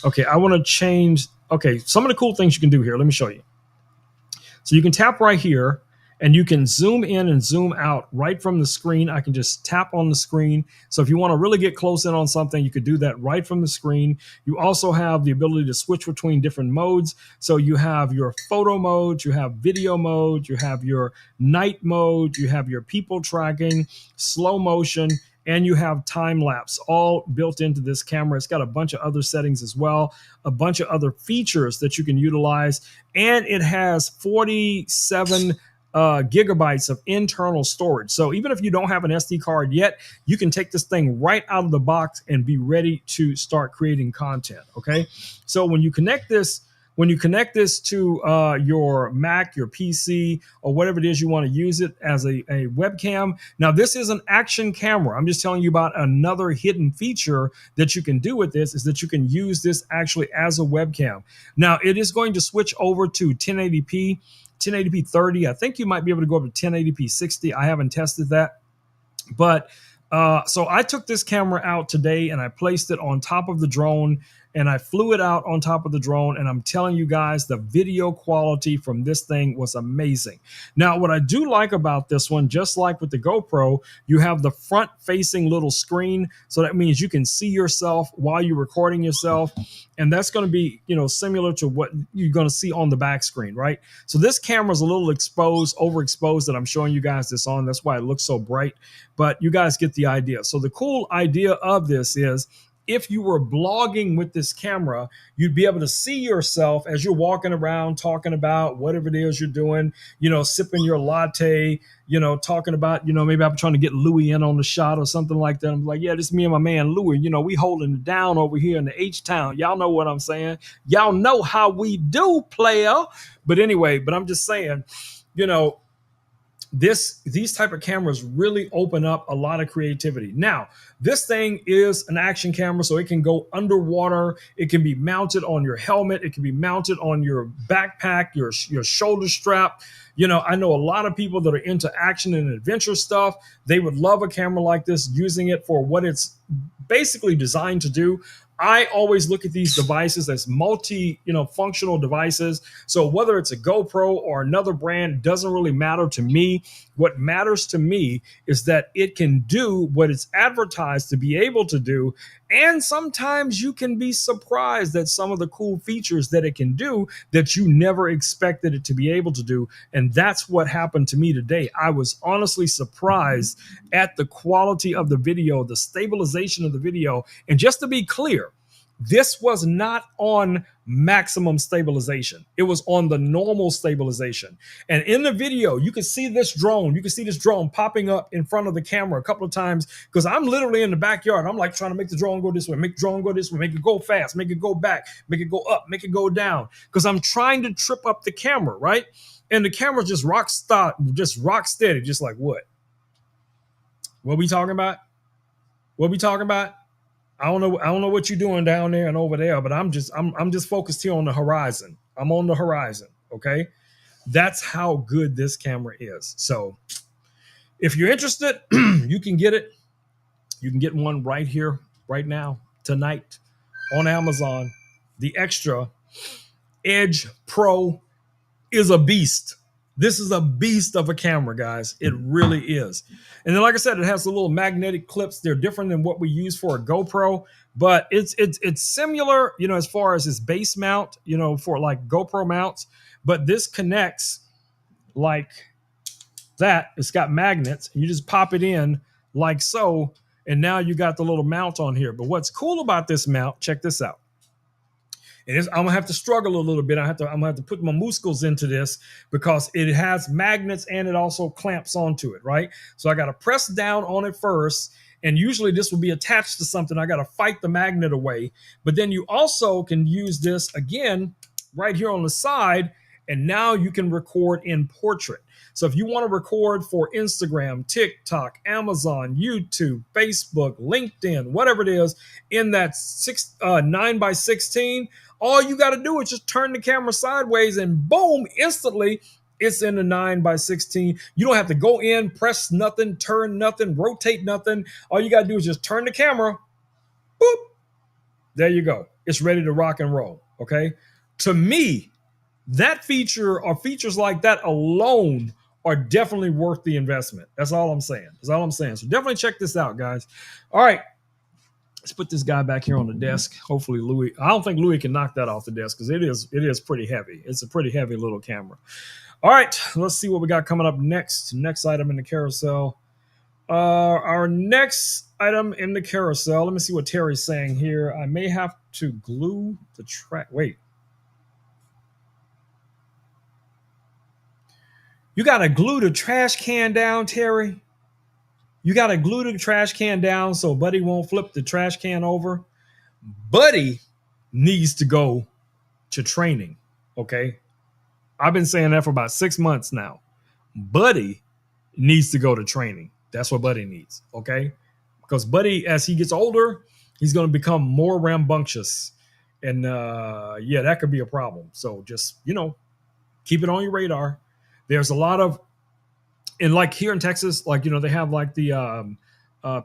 Okay, I want to change. Okay, some of the cool things you can do here, let me show you. So you can tap right here and you can zoom in and zoom out right from the screen. I can just tap on the screen. So if you want to really get close in on something, you could do that right from the screen. You also have the ability to switch between different modes. So you have your photo mode, you have video mode, you have your night mode, you have your people tracking, slow motion, and you have time lapse all built into this camera. It's got a bunch of other settings as well, a bunch of other features that you can utilize, and it has 47 gigabytes of internal storage. So even if you don't have an SD card yet, you can take this thing right out of the box and be ready to start creating content. Okay, so when you connect this to your Mac, your PC, or whatever it is you want to use it as a webcam. Now, this is an action camera. I'm just telling you about another hidden feature that you can do with this, is that you can use this actually as a webcam. Now, it is going to switch over to 1080p, 1080p 30. I think you might be able to go up to 1080p 60. I haven't tested that. But so I took this camera out today and I placed it on top of the drone and I flew it out on top of the drone. And I'm telling you guys, the video quality from this thing was amazing. Now, what I do like about this one, just like with the GoPro, you have the front facing little screen. So that means you can see yourself while you're recording yourself. And that's going to be, similar to what you're going to see on the back screen, right? So this camera is a little exposed, overexposed that I'm showing you guys this on. That's why it looks so bright. But you guys get the idea. So the cool idea of this is, if you were blogging with this camera, you'd be able to see yourself as you're walking around talking about whatever it is you're doing, sipping your latte, talking about, maybe I'm trying to get Louis in on the shot or something like that. I'm like, yeah, this is me and my man Louis, we holding it down over here in the H-Town. Y'all know what I'm saying. Y'all know how we do, player. But anyway, I'm just saying, these type of cameras really open up a lot of creativity. Now, this thing is an action camera, so it can go underwater. It can be mounted on your helmet. It can be mounted on your backpack, your shoulder strap. I know a lot of people that are into action and adventure stuff. They would love a camera like this, using it for what it's basically designed to do. I always look at these devices as functional devices. So whether it's a GoPro or another brand doesn't really matter to me. What matters to me is that it can do what it's advertised to be able to do. And sometimes you can be surprised at some of the cool features that it can do that you never expected it to be able to do. And that's what happened to me today. I was honestly surprised at the quality of the video, the stabilization of the video. And just to be clear, this was not on maximum stabilization. It was on the normal stabilization. And in the video, you can see this drone. You can see this drone popping up in front of the camera a couple of times, because I'm literally in the backyard. I'm like trying to make the drone go this way, make the drone go this way, make it go fast, make it go back, make it go up, make it go down, because I'm trying to trip up the camera, right? And the camera just rock steady, just like what? What we talking about? What we talking about? I don't know what you're doing down there and over there, but I'm just focused here on the horizon. I'm on the horizon. Okay. That's how good this camera is. So if you're interested, you can get it. You can get one right here, right now, tonight on Amazon. The Extra Edge Pro is a beast. This is a beast of a camera, guys. It really is. And then, like I said, it has the little magnetic clips. They're different than what we use for a GoPro, but it's similar, as far as its base mount, for like GoPro mounts. But this connects like that. It's got magnets, and you just pop it in like so, and now you got the little mount on here. But what's cool about this mount, check this out. And I'm gonna have to struggle a little bit. I'm gonna have to put my muscles into this because it has magnets and it also clamps onto it, right? So I gotta press down on it first. And usually this will be attached to something. I gotta fight the magnet away. But then you also can use this again right here on the side, and now you can record in portrait. So if you want to record for Instagram, TikTok, Amazon, YouTube, Facebook, LinkedIn, whatever it is, in that 9x16, all you got to do is just turn the camera sideways and boom, instantly it's in the 9x16. You don't have to go in, press nothing, turn nothing, rotate nothing. All you got to do is just turn the camera. Boop. There you go. It's ready to rock and roll. Okay. To me, that feature or features like that alone are definitely worth the investment. That's all I'm saying. That's all I'm saying. So definitely check this out, guys. All right. Let's put this guy back here on the desk. Hopefully Louis, I don't think Louis can knock that off the desk because it is pretty heavy. It's a pretty heavy little camera. All right, let's see what we got coming up next. Next item in the carousel. Our next item in the carousel. Let me see what Terry's saying here. I may have to glue the track. Wait. You got to glue the trash can down, Terry? You got to glue the trash can down so Buddy won't flip the trash can over? Buddy needs to go to training, okay? I've been saying that for about 6 months now. Buddy needs to go to training. That's what Buddy needs, okay? Because Buddy, as he gets older, he's going to become more rambunctious. And yeah, that could be a problem. So just, keep it on your radar. There's a lot of, and like here in Texas, like, they have like the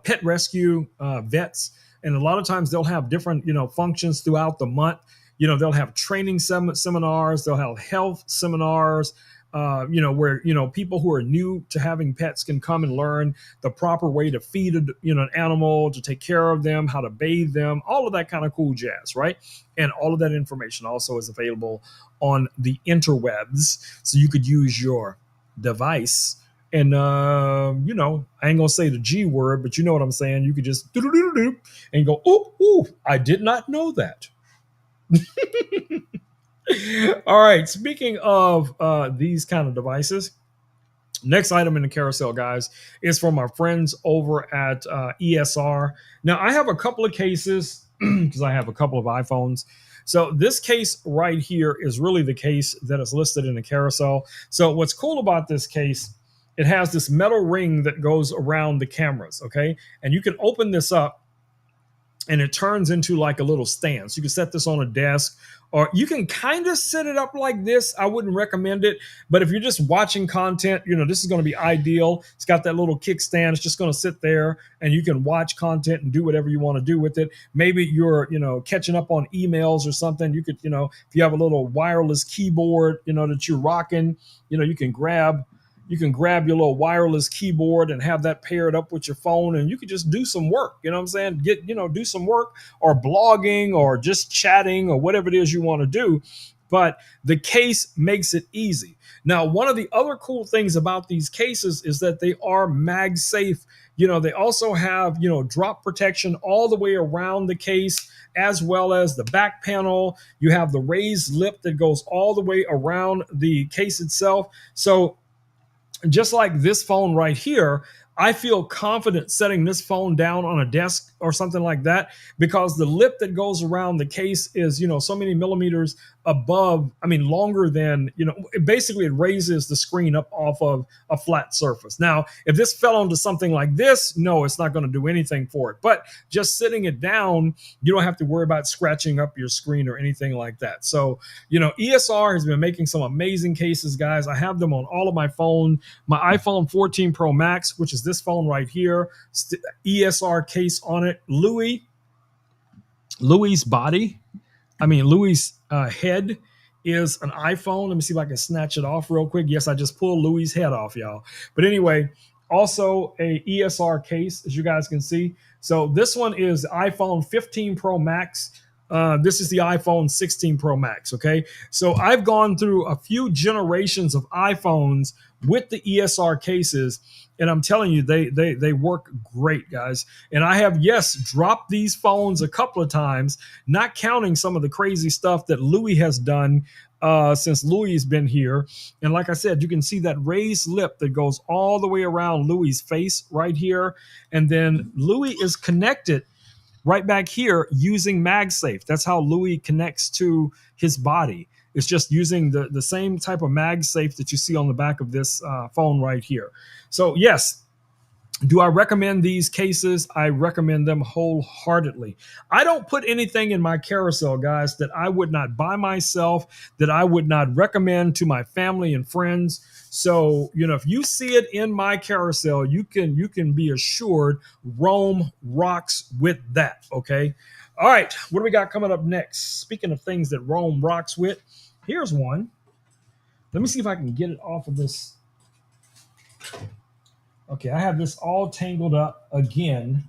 pet rescue vets. And a lot of times they'll have different, functions throughout the month. They'll have training seminars, they'll have health seminars, where, people who are new to having pets can come and learn the proper way to feed, an animal, to take care of them, how to bathe them, all of that kind of cool jazz, right? And all of that information also is available on the interwebs. So you could use your device and, I ain't going to say the G word, but you know what I'm saying? You could just and go, ooh, I did not know that. All right. Speaking of these kind of devices, next item in the carousel, guys, is from our friends over at ESR. Now, I have a couple of cases because I have a couple of iPhones. So this case right here is really the case that is listed in the carousel. So what's cool about this case, it has this metal ring that goes around the cameras, okay? And you can open this up and it turns into like a little stand. So you can set this on a desk, or you can kind of set it up like this. I wouldn't recommend it, but if you're just watching content, this is going to be ideal. It's got that little kickstand. It's just going to sit there and you can watch content and do whatever you want to do with it. Maybe you're, catching up on emails or something. You could, if you have a little wireless keyboard, that you're rocking, you can grab your little wireless keyboard and have that paired up with your phone, and you could just do some work. You know what I'm saying? Do some work or blogging or just chatting or whatever it is you want to do. But the case makes it easy. Now, one of the other cool things about these cases is that they are MagSafe. They also have, drop protection all the way around the case, as well as the back panel. You have the raised lip that goes all the way around the case itself. So just like this phone right here, I feel confident setting this phone down on a desk or something like that, because the lip that goes around the case is, so many millimeters above, longer than, basically it raises the screen up off of a flat surface. Now, if this fell onto something like this, no, it's not going to do anything for it. But just sitting it down, you don't have to worry about scratching up your screen or anything like that. So, ESR has been making some amazing cases, guys. I have them on all of my phone, my iPhone 14 Pro Max, which is this phone right here, ESR case on it. Louis' body, Louis' head is an iPhone. Let me see if I can snatch it off real quick. Yes, I just pulled Louis' head off, y'all. But anyway, also a ESR case, as you guys can see. So this one is iPhone 15 Pro Max This is the iPhone 16 Pro Max. Okay, so I've gone through a few generations of iPhones with the ESR cases, and I'm telling you, they work great, guys. And I have, yes, dropped these phones a couple of times, not counting some of the crazy stuff that Louis has done since Louis has been here. And like I said, you can see that raised lip that goes all the way around Louis's face right here, and then Louis is connected right back here using MagSafe. That's how Louis connects to his body. It's just using the same type of MagSafe that you see on the back of this phone right here. So yes, do I recommend these cases? I recommend them wholeheartedly. I don't put anything in my carousel, guys, that I would not buy myself, that I would not recommend to my family and friends. So, if you see it in my carousel, you can be assured Rome rocks with that, okay? All right, what do we got coming up next? Speaking of things that Rome rocks with, here's one. Let me see if I can get it off of this. Okay, I have this all tangled up again.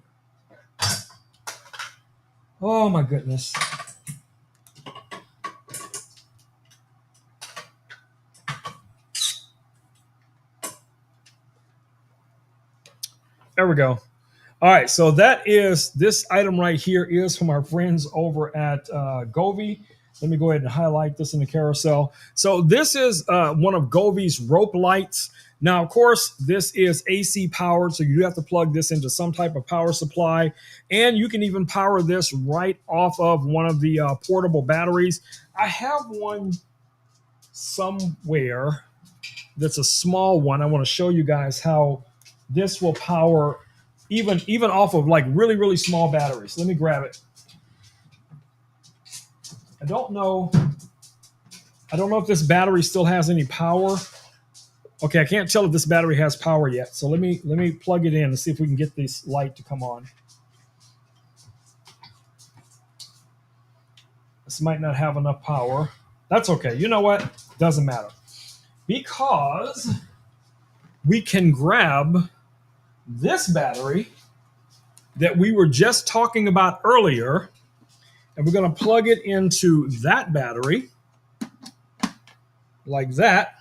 Oh my goodness. There we go. All right, so this item right here is from our friends over at Govee. Let me go ahead and highlight this in the carousel. So this is one of Govee's rope lights. Now, of course, this is AC powered, so you do have to plug this into some type of power supply. And you can even power this right off of one of the portable batteries. I have one somewhere that's a small one. I want to show you guys how this will power even off of like really small batteries. Let me grab it. I don't know if this battery still has any power. Okay, I can't tell if this battery has power yet. So let me plug it in and see if we can get this light to come on. This might not have enough power. That's okay. You know what? Doesn't matter. Because we can grab this battery that we were just talking about earlier, and we're going to plug it into that battery like that.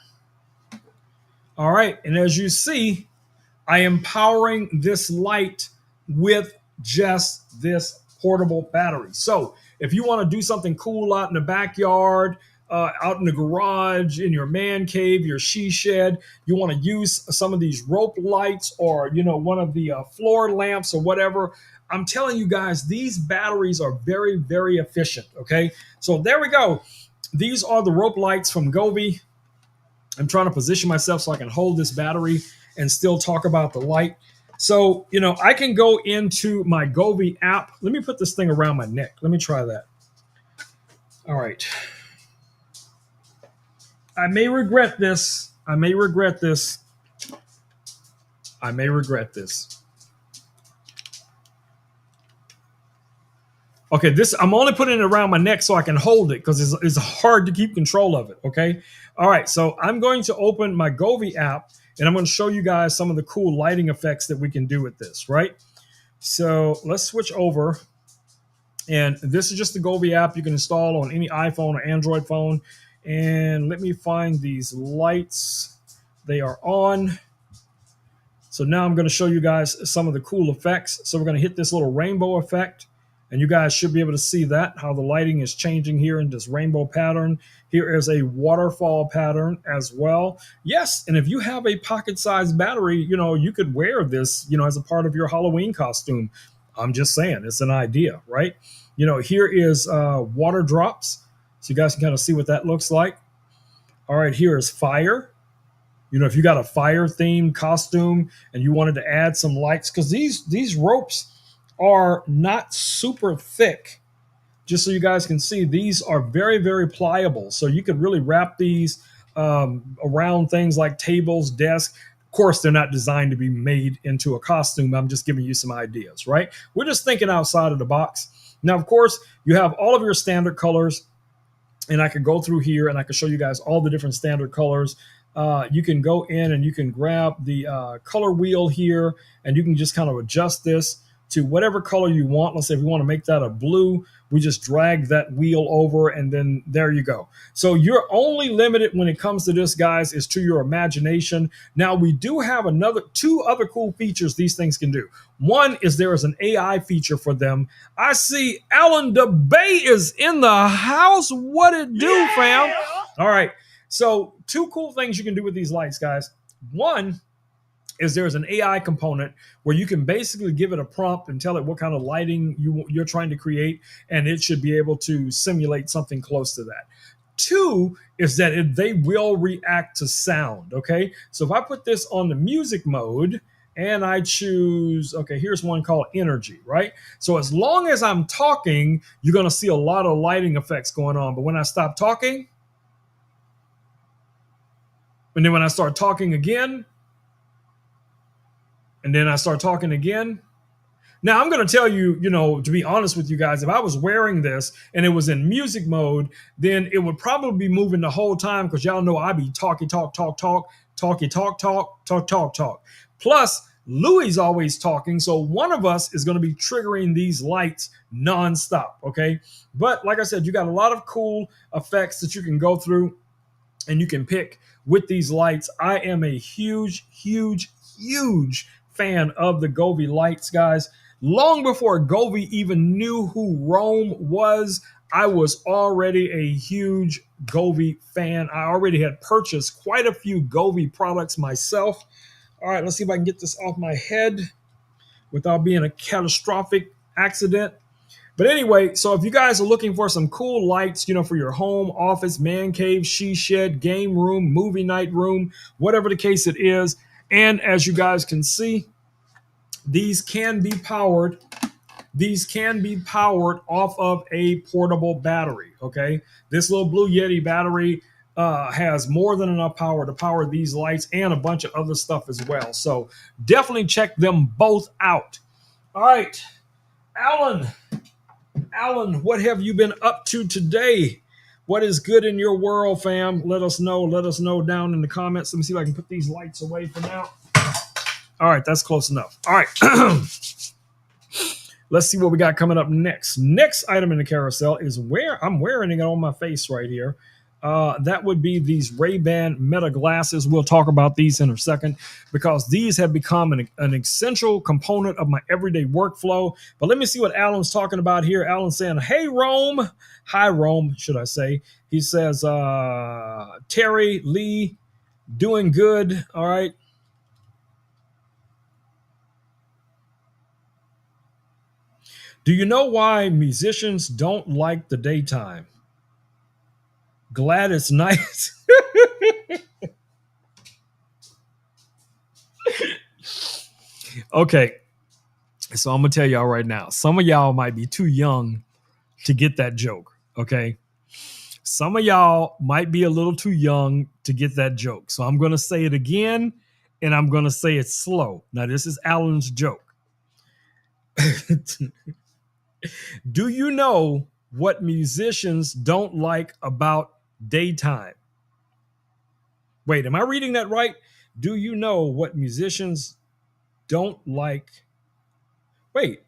All right, and as you see, I am powering this light with just this portable battery. So if you want to do something cool out in the backyard, out in the garage, in your man cave, your she shed, you want to use some of these rope lights or, one of the floor lamps or whatever, I'm telling you guys, these batteries are very efficient, okay? So there we go. These are the rope lights from Govee. I'm trying to position myself so I can hold this battery and still talk about the light. So, I can go into my Govee app. Let me put this thing around my neck. Let me try that. All right. I may regret this. I may regret this. I may regret this. Okay, I'm only putting it around my neck so I can hold it because it's hard to keep control of it, okay? All right, so I'm going to open my Govee app, and I'm going to show you guys some of the cool lighting effects that we can do with this, right? So let's switch over. And this is just the Govee app you can install on any iPhone or Android phone. And let me find these lights. They are on. So now I'm going to show you guys some of the cool effects. So we're going to hit this little rainbow effect. And you guys should be able to see that, how the lighting is changing here in this rainbow pattern. Here is a waterfall pattern as well. Yes, and if you have a pocket-sized battery, you could wear this, as a part of your Halloween costume. I'm just saying, it's an idea, right? Here is water drops. So you guys can kind of see what that looks like. All right, here is fire. If you got a fire-themed costume and you wanted to add some lights, because these ropes are not super thick. Just so you guys can see, these are very pliable. So you could really wrap these around things like tables, desks. Of course, they're not designed to be made into a costume. I'm just giving you some ideas, right? We're just thinking outside of the box. Now, of course, you have all of your standard colors, and I could go through here and I can show you guys all the different standard colors. You can go in and you can grab the color wheel here, and you can just kind of adjust this to whatever color you want. Let's say if we want to make that a blue, we just drag that wheel over and then there you go. So you're only limited when it comes to this, guys, is to your imagination. Now we do have two other cool features these things can do. One is there is an AI feature for them. I see Alan DeBay is in the house. What it do, fam? All right. So two cool things you can do with these lights, guys. One is there's an AI component where you can basically give it a prompt and tell it what kind of lighting you're trying to create, and it should be able to simulate something close to that. Two is that they will react to sound, okay? So if I put this on the music mode and I choose, okay, here's one called energy, right? So as long as I'm talking, you're gonna see a lot of lighting effects going on, but when I stop talking, and then when I start talking again, and then I start talking again. Now, I'm going to tell you, to be honest with you guys, if I was wearing this and it was in music mode, then it would probably be moving the whole time because y'all know I be talky, talk, talk, talk, talky, talk, talk, talk, talk, talk. Plus, Louie's always talking, so one of us is going to be triggering these lights nonstop, okay? But like I said, you got a lot of cool effects that you can go through and you can pick with these lights. I am a huge, huge, huge fan of the Govee lights, guys. Long before Govee even knew who Rome was, I was already a huge Govee fan. I already had purchased quite a few Govee products myself. All right, let's see if I can get this off my head without being a catastrophic accident. But anyway, so if you guys are looking for some cool lights, for your home, office, man cave, she shed, game room, movie night room, whatever the case it is, and as you guys can see, these can be powered off of a portable battery, okay? This little Blue Yeti battery has more than enough power to power these lights and a bunch of other stuff as well. So definitely check them both out. All right, Alan, what have you been up to today? What is good in your world, fam? Let us know down in the comments. Let me see if I can put these lights away for now. All right, that's close enough. All right. Let's see what we got coming up next. Next item in the carousel is where I'm wearing it on my face right here. That would be these Ray-Ban Meta glasses. We'll talk about these in a second because these have become an essential component of my everyday workflow. But let me see what Alan's talking about here. Alan's saying, hey, Rome. Hi, Rome, should I say. He says, Terry, Lee, doing good. All right. Do you know why musicians don't like the daytime? Glad it's night. Okay, so I'm gonna tell y'all right now. Some of y'all might be too young to get that joke. Okay, some of y'all might be a little too young to get that joke. So I'm gonna say it again, and I'm gonna say it slow. Now this is Alan's joke. Do you know what musicians don't like about daytime? Wait, am I reading that right? Do you know what musicians don't like? Wait.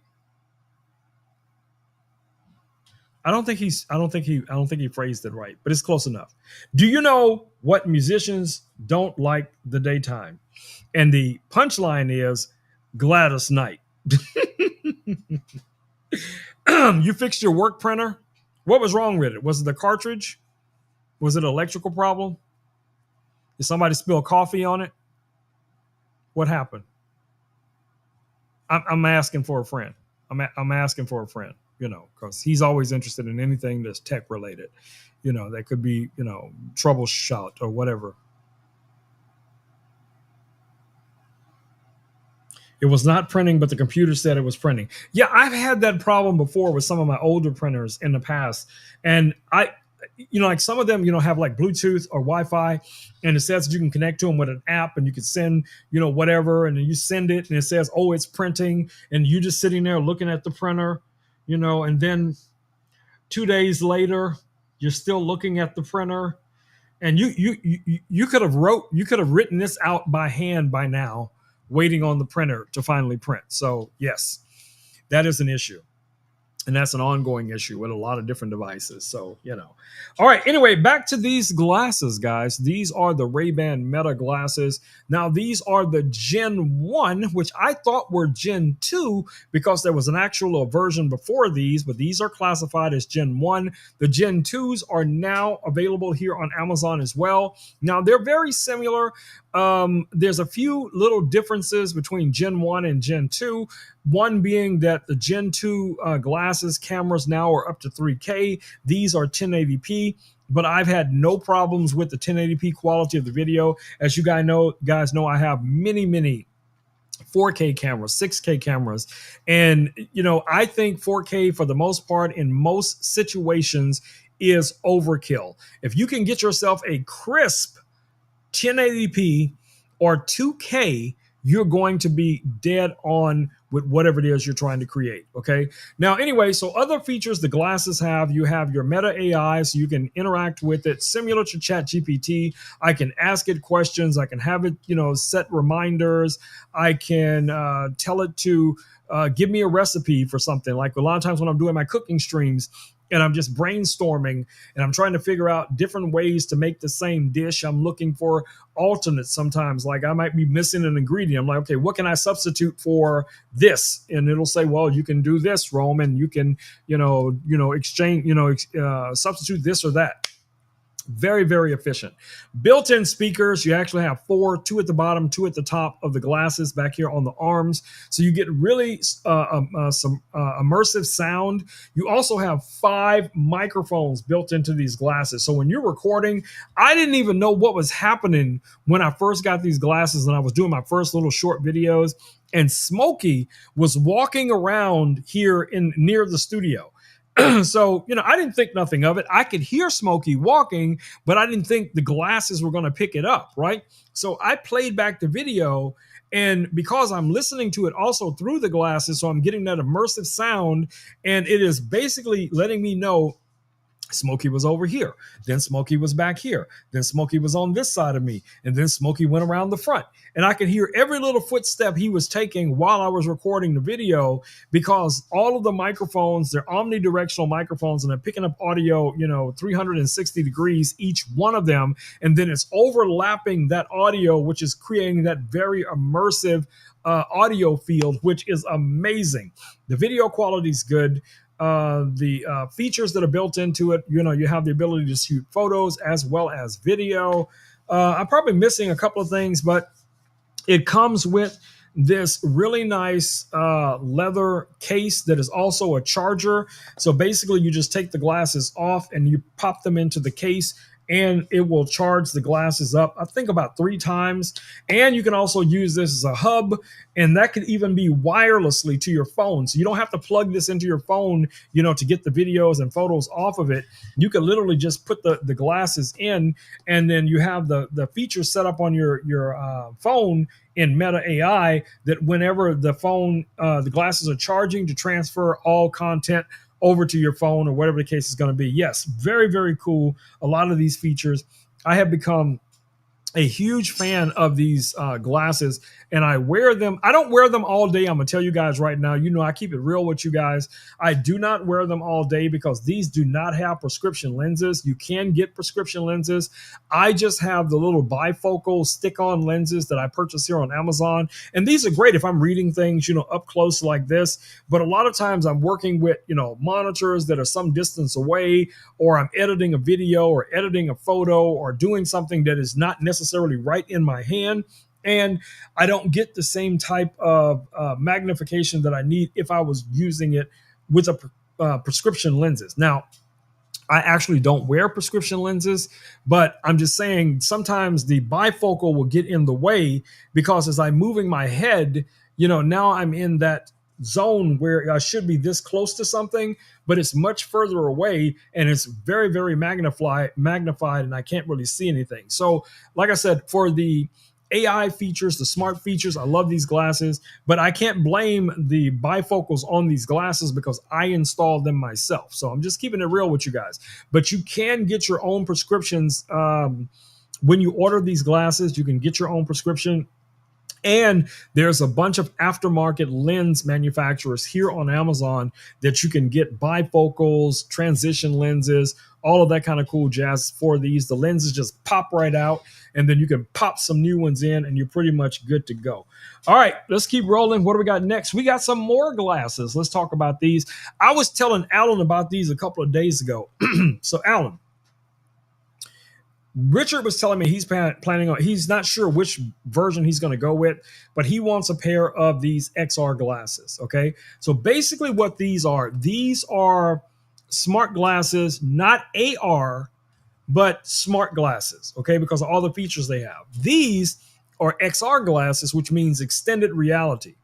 I don't think he phrased it right, but it's close enough. Do you know what musicians don't like the daytime? And the punchline is Gladys Knight. You fixed your work printer? What was wrong with it? Was it the cartridge? Was it an electrical problem? Did somebody spill coffee on it? What happened? I'm asking for a friend. I'm asking for a friend, because he's always interested in anything that's tech related. That could be, troubleshoot or whatever. It was not printing, but the computer said it was printing. Yeah, I've had that problem before with some of my older printers in the past. And like some of them, have like Bluetooth or Wi-Fi, and it says you can connect to them with an app and you can send, whatever. And then you send it and it says, oh, it's printing. And you just sitting there looking at the printer, and then 2 days later, you're still looking at the printer. And you could have written this out by hand by now, waiting on the printer to finally print. So yes, that is an issue. And that's an ongoing issue with a lot of different devices. So, All right. Anyway, back to these glasses, guys. These are the Ray-Ban Meta glasses. Now, these are the Gen 1, which I thought were Gen 2 because there was an actual version before these, but these are classified as Gen 1. The Gen 2s are now available here on Amazon as well. Now, they're very similar. There's a few little differences between Gen 1 and Gen 2. One being that the Gen 2 glasses cameras now are up to 3K. These are 1080p, but I've had no problems with the 1080p quality of the video. As you guys know, I have many 4K cameras, 6K cameras. And, I think 4K for the most part in most situations is overkill. If you can get yourself a crisp 1080p or 2K, you're going to be dead on with whatever it is you're trying to create. Okay. Now, anyway, so other features the glasses have, you have your Meta AI, so you can interact with it similar to ChatGPT. I can ask it questions. I can have it, set reminders. I can tell it to give me a recipe for something. Like a lot of times when I'm doing my cooking streams, and I'm just brainstorming and I'm trying to figure out different ways to make the same dish. I'm looking for alternates sometimes. Like I might be missing an ingredient. I'm like, okay, what can I substitute for this? And it'll say, well, you can do this, Roman. You can, exchange, substitute this or that. Very, very efficient. Built-in speakers. You actually have 4, 2 at the bottom, 2 at the top of the glasses back here on the arms. So you get really some immersive sound. You also have 5 microphones built into these glasses. So when you're recording, I didn't even know what was happening when I first got these glasses and I was doing my first little short videos. And Smokey was walking around here near the studio. So, I didn't think nothing of it. I could hear Smokey walking, but I didn't think the glasses were going to pick it up, right? So I played back the video, and because I'm listening to it also through the glasses, so I'm getting that immersive sound, and it is basically letting me know Smokey was over here. Then Smokey was back here. Then Smokey was on this side of me. And then Smokey went around the front. And I could hear every little footstep he was taking while I was recording the video because all of the microphones, they're omnidirectional microphones and they're picking up audio, 360 degrees, each one of them. And then it's overlapping that audio, which is creating that very immersive audio field, which is amazing. The video quality is good. The features that are built into it, you have the ability to shoot photos as well as video. I'm probably missing a couple of things, but it comes with this really nice leather case that is also a charger. So basically you just take the glasses off and you pop them into the case and it will charge the glasses up, I think about 3 times. And you can also use this as a hub, and that could even be wirelessly to your phone. So you don't have to plug this into your phone, to get the videos and photos off of it. You can literally just put the glasses in, and then you have the features set up on your phone in Meta AI that whenever the glasses are charging to transfer all content over to your phone or whatever the case is going to be. Yes, very, very cool. A lot of these features. I have become a huge fan of these glasses, and I wear them. I don't wear them all day. I'm gonna tell you guys right now, I keep it real with you guys. I do not wear them all day because these do not have prescription lenses. You can get prescription lenses. I just have the little bifocal stick-on lenses that I purchased here on Amazon, and these are great if I'm reading things up close like this. But a lot of times I'm working with monitors that are some distance away, or I'm editing a video or editing a photo or doing something that is not necessarily right in my hand, and I don't get the same type of magnification that I need if I was using it with a prescription lenses. Now, I actually don't wear prescription lenses, but I'm just saying sometimes the bifocal will get in the way because as I'm moving my head, now I'm in that zone where I should be this close to something, but it's much further away and it's very, very magnified, and I can't really see anything. So, like I said, for the AI features, the smart features, I love these glasses, but I can't blame the bifocals on these glasses because I installed them myself. So I'm just keeping it real with you guys. But you can get your own prescriptions when you order these glasses. You can get your own prescription. And there's a bunch of aftermarket lens manufacturers here on Amazon that you can get bifocals, transition lenses, all of that kind of cool jazz for these. The lenses just pop right out, and then you can pop some new ones in, and you're pretty much good to go. All right, let's keep rolling. What do we got next? We got some more glasses. Let's talk about these. I was telling Alan about these a couple of days ago. So, Alan, Richard was telling me he's planning on, he's not sure which version he's going to go with, but he wants a pair of these XR glasses. Okay. So basically, what these are smart glasses, not AR, but smart glasses, okay, because of all the features they have. These are XR glasses, which means extended reality.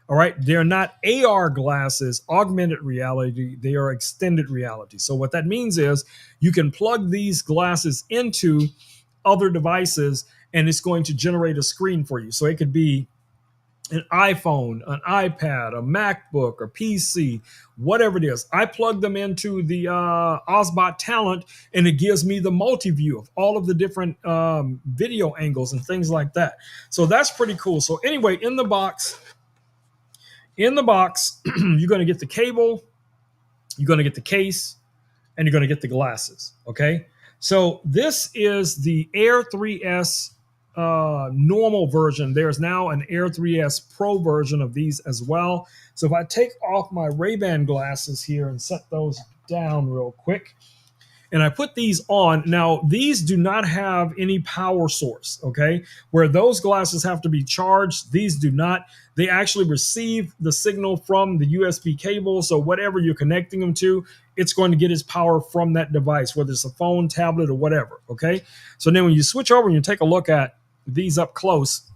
All right, they're not AR glasses, augmented reality, they are extended reality. So, what that means is you can plug these glasses into other devices and it's going to generate a screen for you. So, it could be an iPhone, an iPad, a MacBook, a PC, whatever it is. I plug them into the Osbot Talent, and it gives me the multi-view of all of the different video angles and things like that. So that's pretty cool. So anyway, in the box, you're going to get the cable, you're going to get the case, and you're going to get the glasses. Okay. So this is the Air 3S normal version. There's now an Air 3S Pro version of these as well. So if I take off my Ray-Ban glasses here and set those down real quick, and I put these on. Now, these do not have any power source, okay? Where those glasses have to be charged, these do not. They actually receive the signal from the USB cable, so whatever you're connecting them to, it's going to get its power from that device, whether it's a phone, tablet, or whatever, okay? So then when you switch over and you take a look at these up close,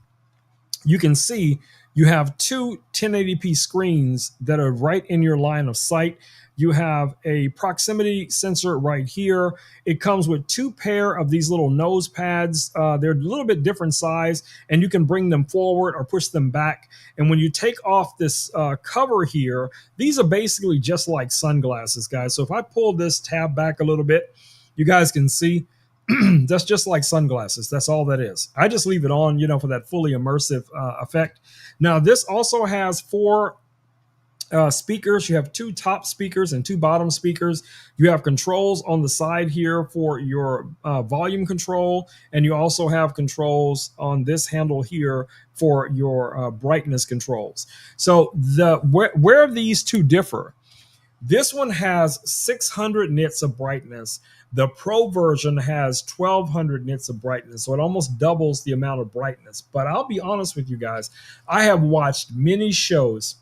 you can see you have two 1080p screens that are right in your line of sight. You have a proximity sensor right here. It comes with two pair of these little nose pads. They're a little bit different size, and you can bring them forward or push them back. And when you take off this cover here, these are basically just like sunglasses, guys. So if I pull this tab back a little bit, you guys can see that's just like sunglasses. That's all that is. I just leave it on, for that fully immersive effect. Now, this also has four speakers. You have two top speakers and two bottom speakers. You have controls on the side here for your volume control, and you also have controls on this handle here for your brightness controls. So where these two differ, this one has 600 nits of brightness. The Pro version has 1200 nits of brightness, so it almost doubles the amount of brightness. But I'll be honest with you guys, I have watched many shows,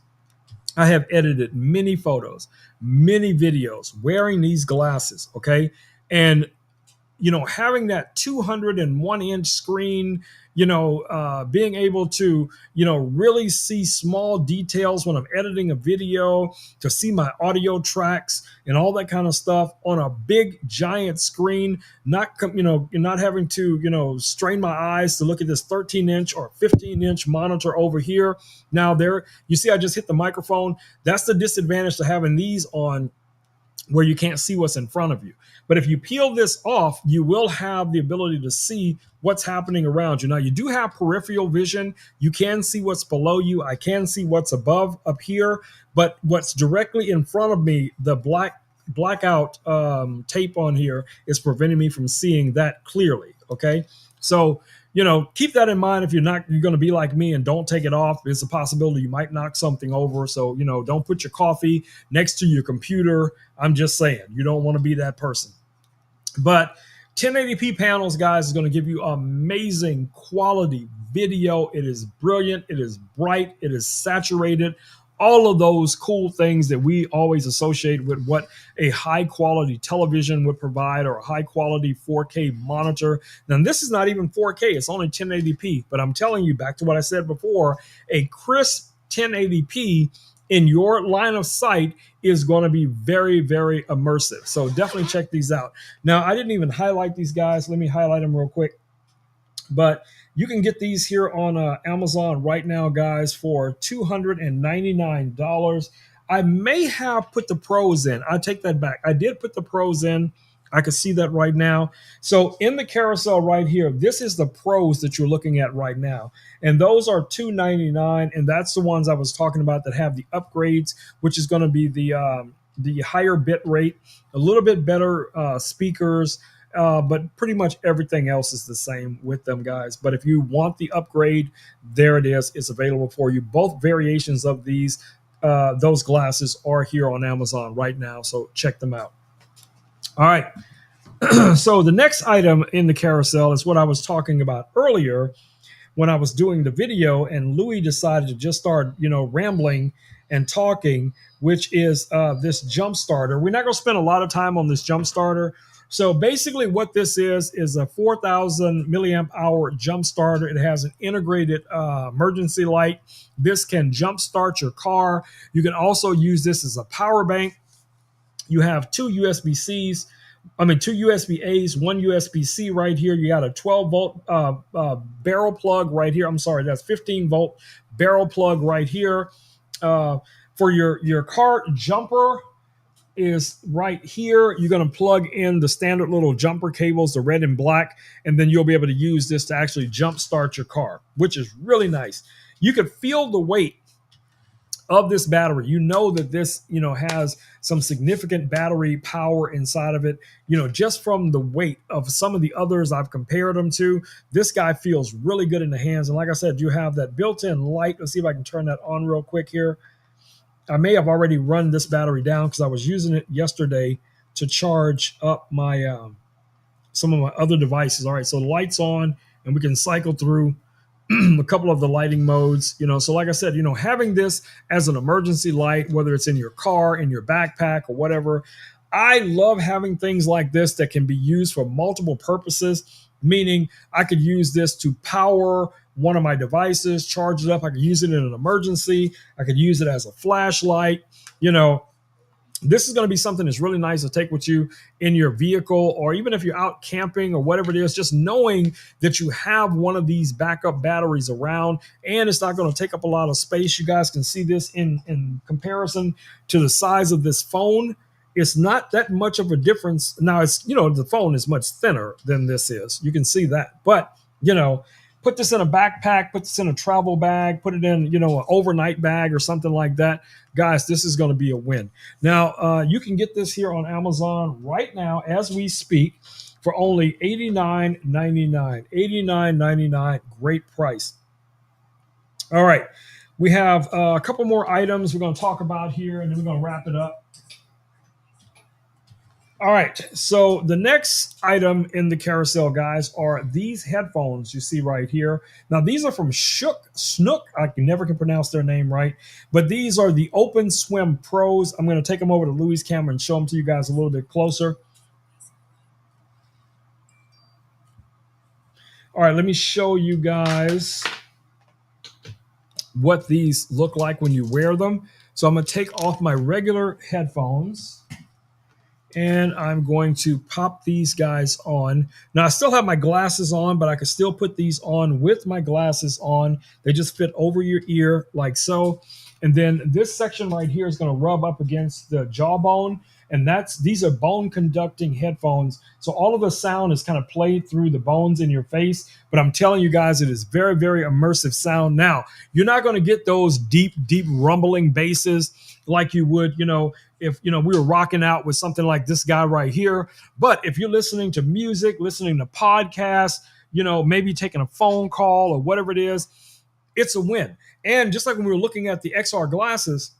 I have edited many photos, many videos wearing these glasses, okay? And, having that 201-inch screen, being able to, really see small details when I'm editing a video, to see my audio tracks and all that kind of stuff on a big giant screen, not having to, strain my eyes to look at this 13-inch or 15-inch monitor over here. Now there, you see, I just hit the microphone. That's the disadvantage to having these on where you can't see what's in front of you. But if you peel this off, you will have the ability to see what's happening around you. Now, you do have peripheral vision. You can see what's below you. I can see what's above up here. But what's directly in front of me, the blackout tape on here is preventing me from seeing that clearly, okay? So, keep that in mind. If you're going to be like me and don't take it off, it's a possibility you might knock something over. So, don't put your coffee next to your computer. I'm just saying, you don't want to be that person. But 1080p panels, guys, is going to give you amazing quality video. It is brilliant. It is bright. It is saturated. All of those cool things that we always associate with what a high quality television would provide, or a high quality 4K monitor. Now, this is not even 4K, it's only 1080p. But I'm telling you, back to what I said before, a crisp 1080p in your line of sight is going to be very, very immersive. So definitely check these out. Now, I didn't even highlight these guys. Let me highlight them real quick. But you can get these here on Amazon right now, guys, for $299. I may have put the pros in. I take that back. I did put the pros in I can see that right now. So in the carousel right here, this is the pros that you're looking at right now. And those are $299. And that's the ones I was talking about that have the upgrades, which is going to be the higher bit rate, a little bit better speakers, but pretty much everything else is the same with them, guys. But if you want the upgrade, there it is. It's available for you. Both variations of those glasses are here on Amazon right now. So check them out. All right. So the next item in the carousel is what I was talking about earlier when I was doing the video, and Louis decided to just start, rambling and talking, which is this jump starter. We're not going to spend a lot of time on this jump starter. So basically what this is a 4,000 milliamp hour jump starter. It has an integrated emergency light. This can jump start your car. You can also use this as a power bank. You have two USB A's, one USB C right here. You got a 12 volt barrel plug right here. I'm sorry, that's 15 volt barrel plug right here. For your car jumper is right here. You're going to plug in the standard little jumper cables, the red and black, and then you'll be able to use this to actually jump start your car, which is really nice. You can feel the weight of this battery. You know that this, has some significant battery power inside of it. Just from the weight of some of the others I've compared them to, this guy feels really good in the hands. And like I said, you have that built-in light. Let's see if I can turn that on real quick here. I may have already run this battery down because I was using it yesterday to charge up my some of my other devices. All right, so the light's on, and we can cycle through a couple of the lighting modes. So like I said, having this as an emergency light, whether it's in your car, in your backpack, or whatever, I love having things like this that can be used for multiple purposes, meaning I could use this to power one of my devices, charge it up. I could use it in an emergency. I could use it as a flashlight. This is going to be something that's really nice to take with you in your vehicle, or even if you're out camping or whatever it is, just knowing that you have one of these backup batteries around, and it's not going to take up a lot of space. You guys can see this in comparison to the size of this phone. It's not that much of a difference. Now it's, the phone is much thinner than this is. You can see that, but put this in a backpack, put this in a travel bag, put it in, an overnight bag or something like that. Guys, this is going to be a win. Now, you can get this here on Amazon right now as we speak for only $89.99. $89.99, great price. All right, we have a couple more items we're going to talk about here, and then we're going to wrap it up. All right, so the next item in the carousel, guys, are these headphones you see right here. Now, these are from Snook. I never can pronounce their name right, but these are the Open Swim Pros. I'm going to take them over to Louis' camera and show them to you guys a little bit closer. All right, let me show you guys what these look like when you wear them. So I'm going to take off my regular headphones, and I'm going to pop these guys on. Now, I still have my glasses on, but I can still put these on with my glasses on. They just fit over your ear like so. And then this section right here is going to rub up against the jawbone. And these are bone conducting headphones. So all of the sound is kind of played through the bones in your face. But I'm telling you guys, it is very, very immersive sound. Now, you're not going to get those deep, deep rumbling basses like you would, if we were rocking out with something like this guy right here. But if you're listening to music, listening to podcasts, maybe taking a phone call or whatever it is, it's a win. And just like when we were looking at the XR glasses,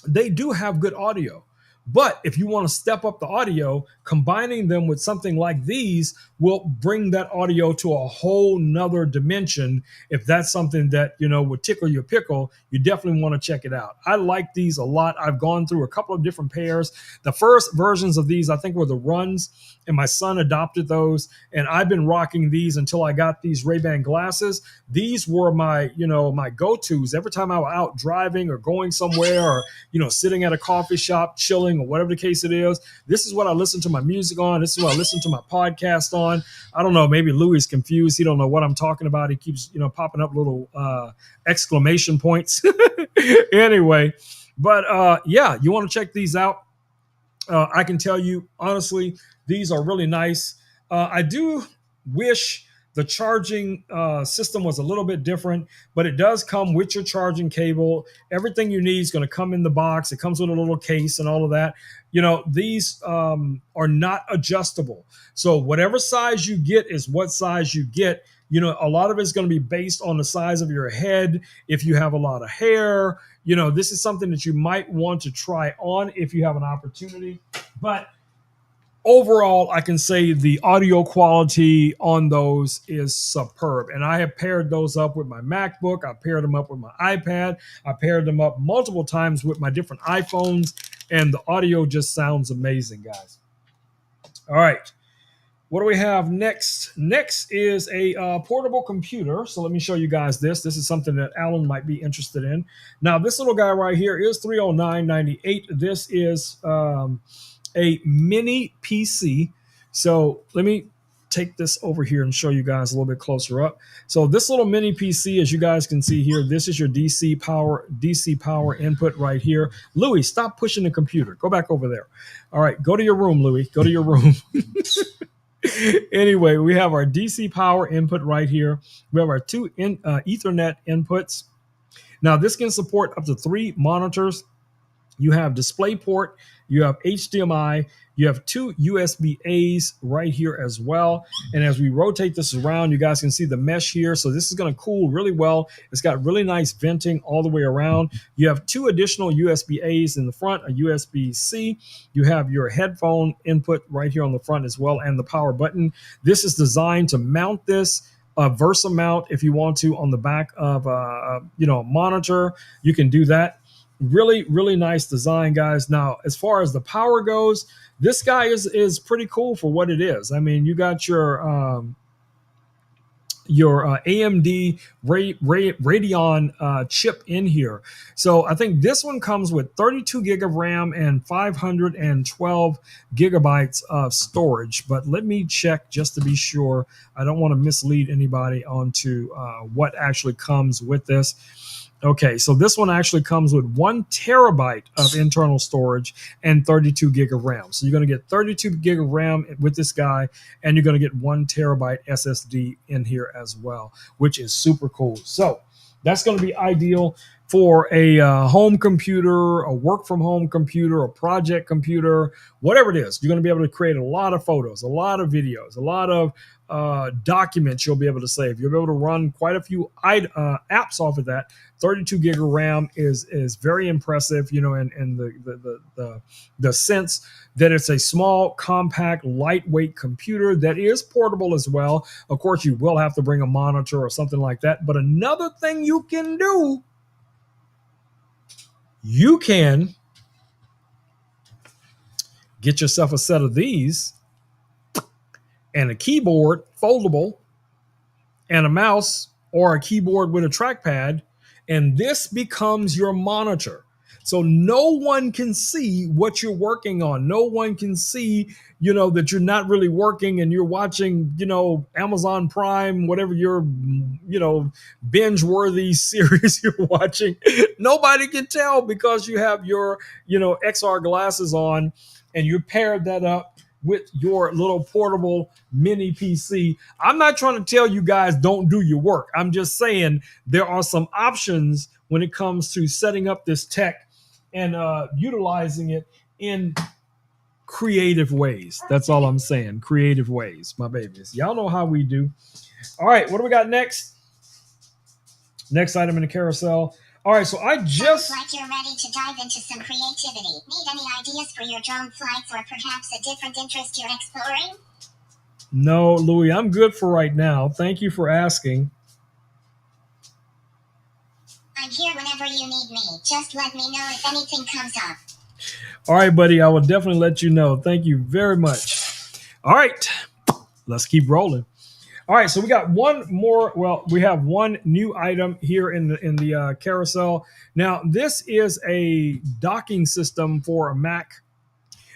they do have good audio. But if you want to step up the audio, combining them with something like these will bring that audio to a whole nother dimension. If that's something that, would tickle your pickle, you definitely want to check it out. I like these a lot. I've gone through a couple of different pairs. The first versions of these, I think, were the Runs, and my son adopted those. And I've been rocking these until I got these Ray-Ban glasses. These were my, my go-tos. Every time I was out driving or going somewhere or, sitting at a coffee shop, chilling, or whatever the case it is, this is what I listen to my music on. This is what I listen to my podcast on. I don't know, maybe Louis is confused. He don't know what I'm talking about. He keeps, popping up little exclamation points. Anyway, but yeah, you want to check these out. I can tell you, honestly, These are really nice. I do wish the charging system was a little bit different, but it does come with your charging cable. Everything you need is going to come in the box. It comes with a little case and all of that. You know, these are not adjustable. So whatever size you get is what size you get. You know, a lot of it's going to be based on the size of your head. If you have a lot of hair, you know, this is something that you might want to try on if you have an opportunity. But overall, I can say the audio quality on those is superb. And I have paired those up with my MacBook. I paired them up with my iPad. I paired them up multiple times with my different iPhones. And the audio just sounds amazing, guys. All right. What do we have next? Next is a portable computer. So let me show you guys this. This is something that Alan might be interested in. Now, this little guy right here is $309.98. This is a mini PC. So let me take this over here and show you guys a little bit closer up. So this little mini PC, as you guys can see here, this is your DC power input right here. Louis, stop pushing the computer. Go back over there. All right, go to your room, Louis. Go to your room. Anyway, we have our DC power input right here. We have our two Ethernet inputs. Now, this can support up to 3 monitors. You have DisplayPort, you have HDMI, you have 2 USB-As right here as well. And as we rotate this around, you guys can see the mesh here. So this is going to cool really well. It's got really nice venting all the way around. You have 2 additional USB-As in the front, a USB-C. You have your headphone input right here on the front as well, and the power button. This is designed to mount this Versa mount if you want to on the back of a monitor. You can do that. Really, really nice design, guys. Now, as far as the power goes, this guy is pretty cool for what it is. I mean, you got your AMD Radeon chip in here. So I think this one comes with 32 gig of RAM and 512 gigabytes of storage. But let me check just to be sure. I don't want to mislead anybody onto what actually comes with this. Okay, so this one actually comes with 1 terabyte of internal storage and 32 gig of RAM. So you're going to get 32 gig of RAM with this guy, and you're going to get 1 terabyte SSD in here as well, which is super cool. So that's going to be ideal for a home computer, a work from home computer, a project computer, whatever it is. You're going to be able to create a lot of photos, a lot of videos, a lot of documents you'll be able to save. You'll be able to run quite a few apps off of that. 32 gig of RAM is very impressive, you know, and the sense that it's a small, compact, lightweight computer that is portable as well. Of course, you will have to bring a monitor or something like that. But another thing you can do, you can get yourself a set of these and a keyboard, foldable, and a mouse or a keyboard with a trackpad, and this becomes your monitor. So no one can see what you're working on. No one can see, you know, that you're not really working and you're watching, you know, Amazon Prime, whatever your, you know, binge-worthy series you're watching. Nobody can tell because you have your, you know, XR glasses on and you paired that up with your little portable mini PC. I'm not trying to tell you guys don't do your work. I'm just saying there are some options when it comes to setting up this tech and utilizing it in creative ways. That's all I'm saying. Creative ways, my babies. Y'all know how we do. All right, what do we got next? Next item in the carousel. All right, so I just... Sounds like you're ready to dive into some creativity. Need any ideas for your drone flights or perhaps a different interest you're exploring? No, Louis, I'm good for right now. Thank you for asking. I'm here whenever you need me. Just let me know if anything comes up. All right, buddy, I will definitely let you know. Thank you very much. All right, let's keep rolling. All right, so we got one more. Well, we have one new item here in the carousel. Now, this is a docking system for a Mac.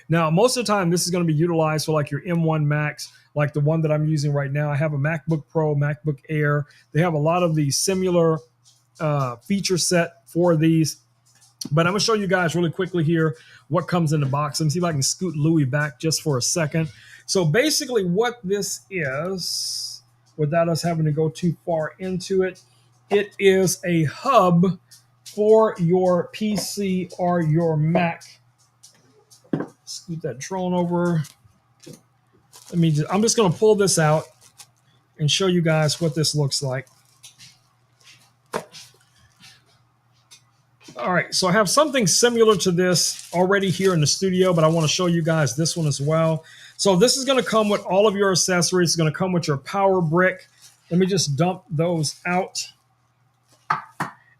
Now, most of the time, this is going to be utilized for like your M1 Macs, like the one that I'm using right now. I have a MacBook Pro, MacBook Air. They have a lot of the similar feature set for these. But I'm going to show you guys really quickly here what comes in the box. Let me see if I can scoot Louis back just for a second. So basically what this is, without us having to go too far into it, it is a hub for your PC or your Mac. Scoot that drone over. I'm just going to pull this out and show you guys what this looks like. All right, so I have something similar to this already here in the studio, but I want to show you guys this one as well. So this is going to come with all of your accessories. It's going to come with your power brick. Let me just dump those out.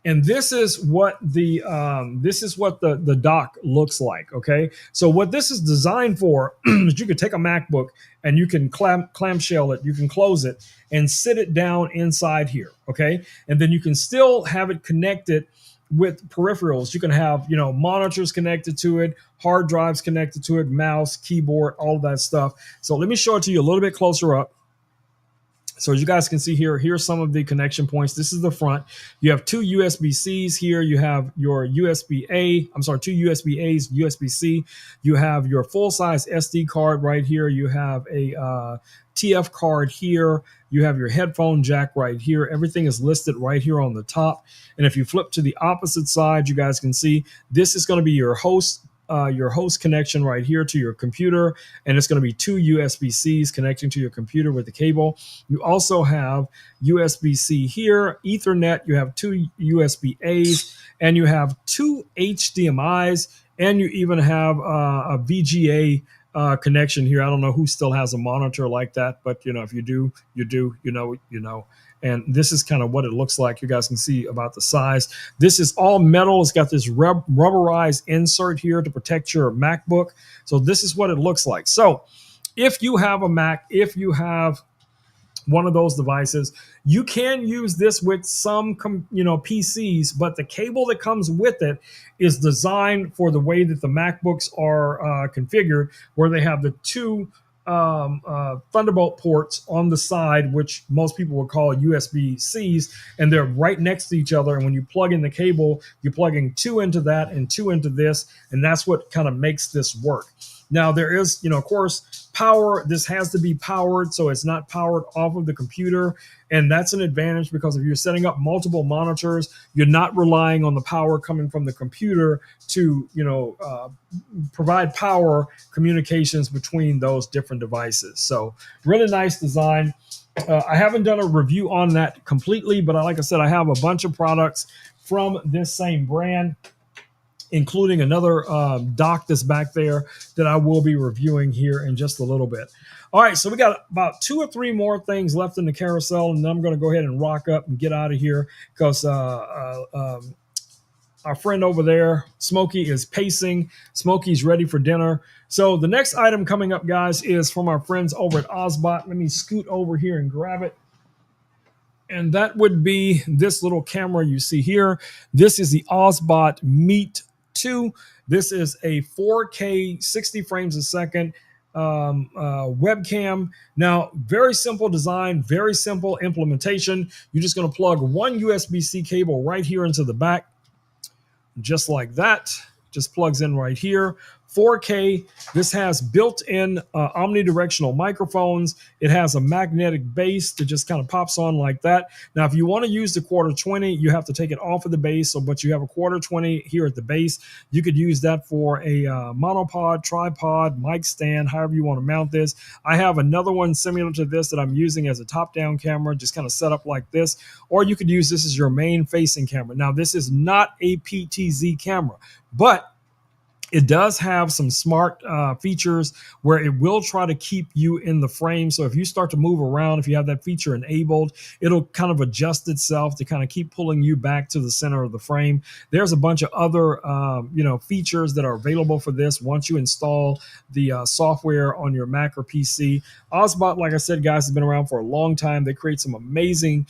And this is what the dock looks like. Okay, so what this is designed for is you could take a MacBook and you can clamshell it, you can close it, and sit it down inside here. Okay, and then you can still have it connected with peripherals. You can have monitors connected to it, hard drives connected to it, mouse, keyboard, all of that stuff. So let me show it to you a little bit closer up. So as you guys can see here, here's some of the connection points. This is the front. You have two USB-Cs here. You have your USB-A, two USB-As, USB-C. You have your full-size SD card right here. You have a TF card here. You have your headphone jack right here. Everything is listed right here on the top. And if you flip to the opposite side, you guys can see this is going to be your host connection right here to your computer, and it's going to be two USB-Cs connecting to your computer with the cable. You also have USB-C here, Ethernet, you have two USB-As, and you have two HDMIs, and you even have a VGA connection here. I don't know who still has a monitor like that, but if you do, you do, you know. And this is kind of what it looks like. You guys can see about the size. This is all metal. It's got this rubberized insert here to protect your MacBook. So this is what it looks like. So if you have a Mac, if you have one of those devices, you can use this with some PCs, but the cable that comes with it is designed for the way that the MacBooks are configured, where they have the two Thunderbolt ports on the side, which most people would call USB-Cs, and they're right next to each other. And when you plug in the cable, you're plugging two into that and two into this, and that's what kind of makes this work. Now there is, of course, power. This has to be powered, so it's not powered off of the computer, and that's an advantage because if you're setting up multiple monitors, you're not relying on the power coming from the computer to, provide power communications between those different devices. So really nice design. I haven't done a review on that completely, but like I said, I have a bunch of products from this same brand, including another dock that's back there that I will be reviewing here in just a little bit. All right, so we got about 2 or 3 more things left in the carousel, and then I'm going to go ahead and rock up and get out of here because our friend over there, Smokey, is pacing. Smokey's ready for dinner. So the next item coming up, guys, is from our friends over at Ozbot. Let me scoot over here and grab it. And that would be this little camera you see here. This is the Ozbot Meet 2. This is a 4K 60 frames a second webcam. Now, very simple design, very simple implementation. You're just going to plug one USB-C cable right here into the back, just like that. Just plugs in right here. 4K. This has built-in omnidirectional microphones. It has a magnetic base that just kind of pops on like that. Now, if you want to use the quarter 20, you have to take it off of the base. But you have a quarter 20 here at the base. You could use that for a monopod, tripod, mic stand, however you want to mount this. I have another one similar to this that I'm using as a top-down camera, just kind of set up like this. Or you could use this as your main facing camera. Now, this is not a PTZ camera, but it does have some smart features where it will try to keep you in the frame. So if you start to move around, if you have that feature enabled, it'll kind of adjust itself to kind of keep pulling you back to the center of the frame. There's a bunch of other features that are available for this once you install the software on your Mac or PC. Ozbot, like I said, guys, has been around for a long time. They create some amazing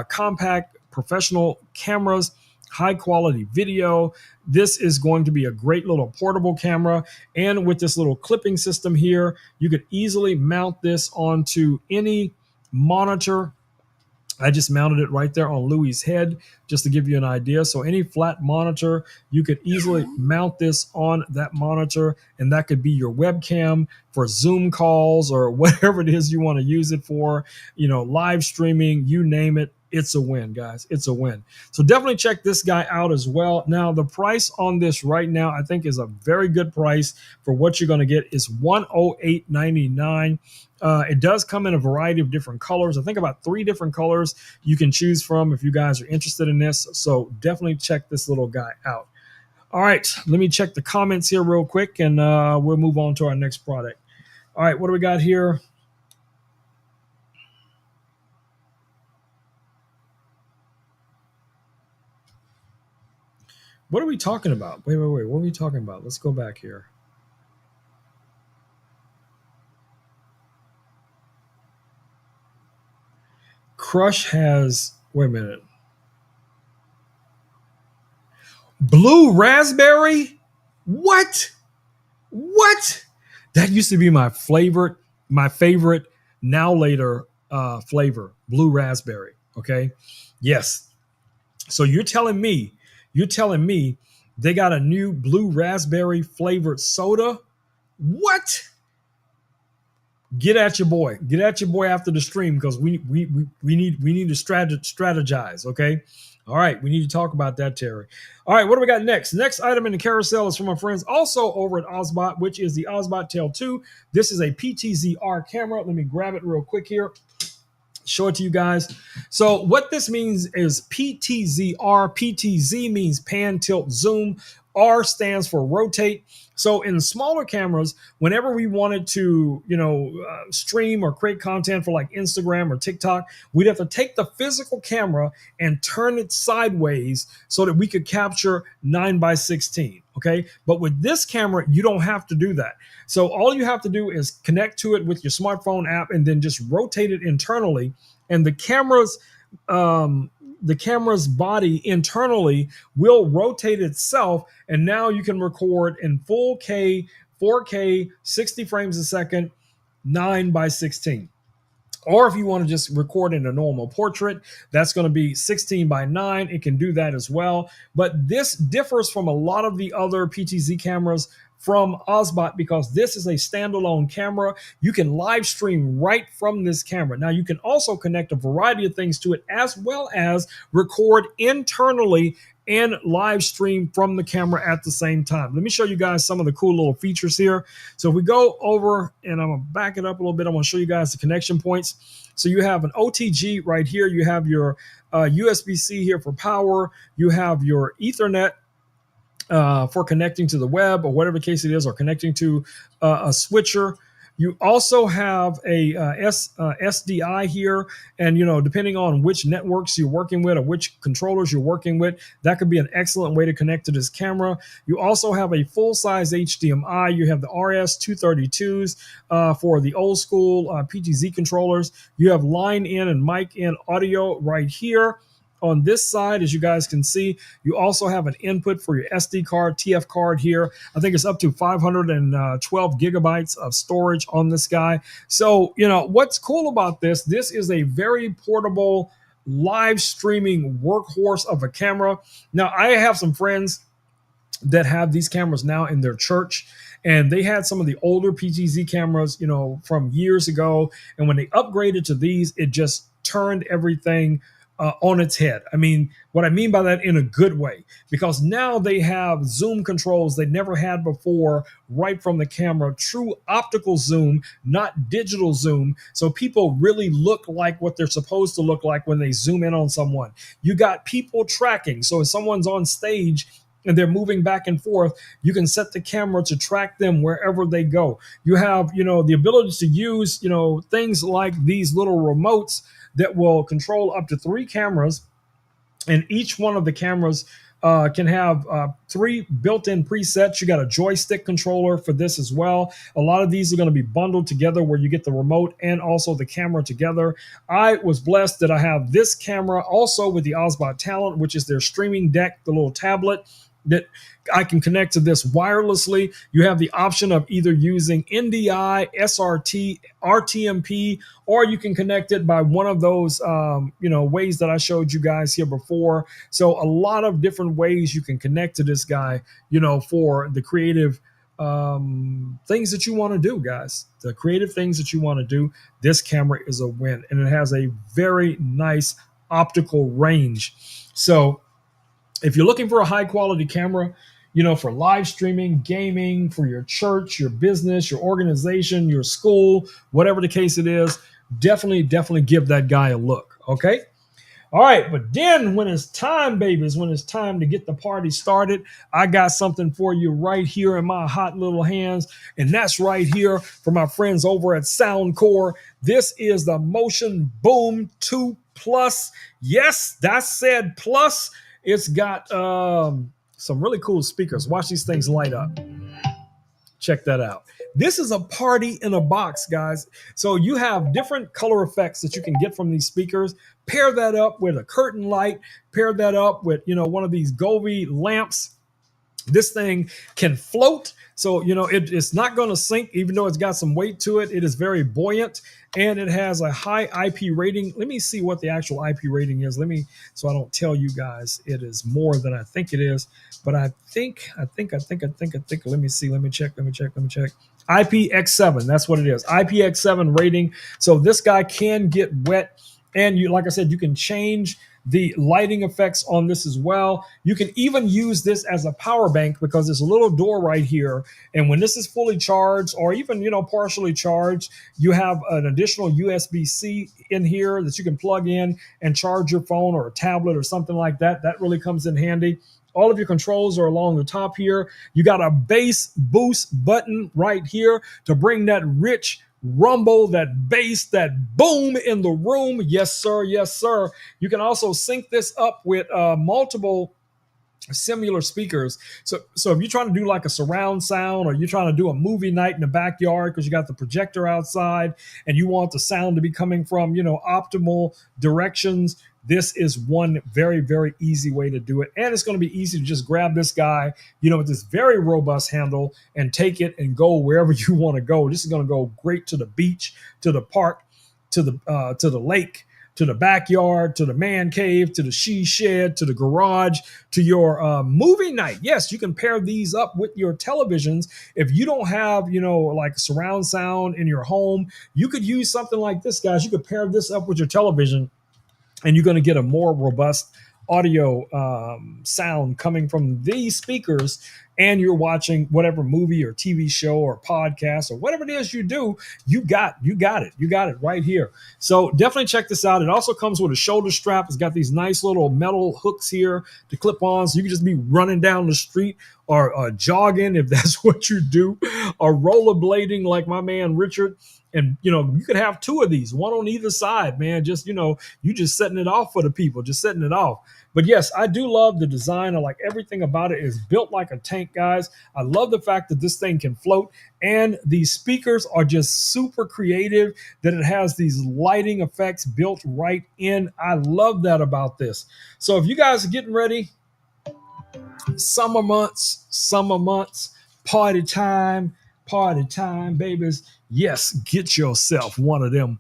compact professional cameras, high quality video. This is going to be a great little portable camera. And with this little clipping system here, you could easily mount this onto any monitor I just mounted it right there on Louie's head just to give you an idea. So any flat monitor, you could easily mount this on that monitor, and that could be your webcam for Zoom calls or whatever it is you want to use it for, live streaming, you name it. It's a win, guys. It's a win. So definitely check this guy out as well. Now, the price on this right now, I think, is a very good price for what you're going to get. Is $108.99. It does come in a variety of different colors. I think about 3 different colors you can choose from if you guys are interested in this. So definitely check this little guy out. All right, let me check the comments here real quick, and we'll move on to our next product. All right, what do we got here? What are we talking about? Wait. What are we talking about? Let's go back here. Crush has, wait a minute. Blue raspberry? What? What? That used to be my favorite now later flavor, blue raspberry. Okay. Yes. So you're telling me they got a new blue raspberry flavored soda? What? Get at your boy. Get at your boy after the stream because we need to strategize. Okay. All right, we need to talk about that, Terry. All right, what do we got next? Next item in the carousel is from our friends also over at Ozbot, which is the Ozbot Tail 2. This is a PTZR camera. Let me grab it real quick here. Show it to you guys. So what this means is PTZR. PTZ means pan, tilt, zoom. R stands for rotate. So in smaller cameras, whenever we wanted to, stream or create content for like Instagram or TikTok, we'd have to take the physical camera and turn it sideways so that we could capture 9:16. Okay. But with this camera, you don't have to do that. So all you have to do is connect to it with your smartphone app and then just rotate it internally. And the camera's body internally will rotate itself, and now you can record in full K, 4K, 60 frames a second, 9:16. Or if you want to just record in a normal portrait, that's going to be 16:9. It can do that as well. But this differs from a lot of the other PTZ cameras from Ozbot because this is a standalone camera. You can live stream right from this camera. Now, you can also connect a variety of things to it as well as record internally and live stream from the camera at the same time. Let me show you guys some of the cool little features here. So if we go over, and I'm going to back it up a little bit, I'm going to show you guys the connection points. So you have an OTG right here. You have your USB-C here for power. You have your Ethernet for connecting to the web or whatever case it is, or connecting to a switcher. You also have a SDI here, and depending on which networks you're working with or which controllers you're working with, that could be an excellent way to connect to this camera. You also have a full-size HDMI. You have the RS-232s for the old school PTZ controllers. You have line in and mic in audio right here. On this side, as you guys can see, you also have an input for your SD card, TF card here. I think it's up to 512 gigabytes of storage on this guy. So, what's cool about this is a very portable live streaming workhorse of a camera. Now, I have some friends that have these cameras now in their church, and they had some of the older PTZ cameras, from years ago. And when they upgraded to these, it just turned everything on its head. I mean, what I mean by that in a good way, because now they have zoom controls they never had before right from the camera, true optical zoom, not digital zoom. So people really look like what they're supposed to look like when they zoom in on someone. You got people tracking. So if someone's on stage and they're moving back and forth, you can set the camera to track them wherever they go. You have, the ability to use, things like these little remotes that will control up to 3 cameras, and each one of the cameras can have 3 built-in presets. You got a joystick controller for this as well. A lot of these are going to be bundled together where you get the remote and also the camera together. I was blessed that I have this camera also with the Ozbot Talent, which is their streaming deck, the little tablet. that I can connect to this wirelessly. You have the option of either using NDI, SRT, RTMP, or you can connect it by one of those ways that I showed you guys here before. So a lot of different ways you can connect to this guy, for the creative things that you want to do, guys. The creative things that you want to do. This camera is a win, and it has a very nice optical range. So if you're looking for a high quality camera, for live streaming, gaming, for your church, your business, your organization, your school, whatever the case it is, definitely give that guy a look. Okay. All right, but then when it's time, babies, when it's time to get the party started, I got something for you right here in my hot little hands, and that's right here for my friends over at Soundcore. This is the Motion Boom 2 Plus. Yes, that said plus. It's got some really cool speakers. Watch these things light up. Check that out. This is a party in a box, guys. So you have different color effects that you can get from these speakers. Pair that up with a curtain light. Pair that up with, one of these Govee lamps. This thing can float. So, it's not going to sink, even though it's got some weight to it. It is very buoyant, and it has a high IP rating. Let me see what the actual IP rating is. So I don't tell you guys it is more than I think it is. But I think, let me see. Let me check. IPX7, that's what it is. IPX7 rating. So this guy can get wet. And like I said, you can change the lighting effects on this as well. You can even use this as a power bank because there's a little door right here. And when this is fully charged or even, partially charged, you have an additional USB-C in here that you can plug in and charge your phone or a tablet or something like that. That really comes in handy. All of your controls are along the top here. You got a bass boost button right here to bring that rich rumble, that bass, that boom in the room. Yes, sir. Yes, sir. You can also sync this up with multiple similar speakers. So if you're trying to do like a surround sound, or you're trying to do a movie night in the backyard because you got the projector outside and you want the sound to be coming from, optimal directions, this is one very, very easy way to do it. And it's going to be easy to just grab this guy, with this very robust handle and take it and go wherever you want to go. This is going to go great to the beach, to the park, to the lake, to the backyard, to the man cave, to the she shed, to the garage, to your movie night. Yes, you can pair these up with your televisions. If you don't have, like surround sound in your home, you could use something like this, guys. You could pair this up with your television, and you're going to get a more robust audio sound coming from these speakers. And you're watching whatever movie or TV show or podcast or whatever it is you do, you got it right here. So definitely check this out. It also comes with a shoulder strap. It's got these nice little metal hooks here to clip on, so you can just be running down the street or jogging if that's what you do, or rollerblading like my man Richard. And you could have two of these, one on either side, man. Just you just setting it off for the people, just setting it off. But yes, I do love the design. I like everything about it. It's built like a tank, guys. I love the fact that this thing can float, and these speakers are just super creative, that it has these lighting effects built right in. I love that about this. So if you guys are getting ready, summer months, party time, babies. Yes, get yourself one of them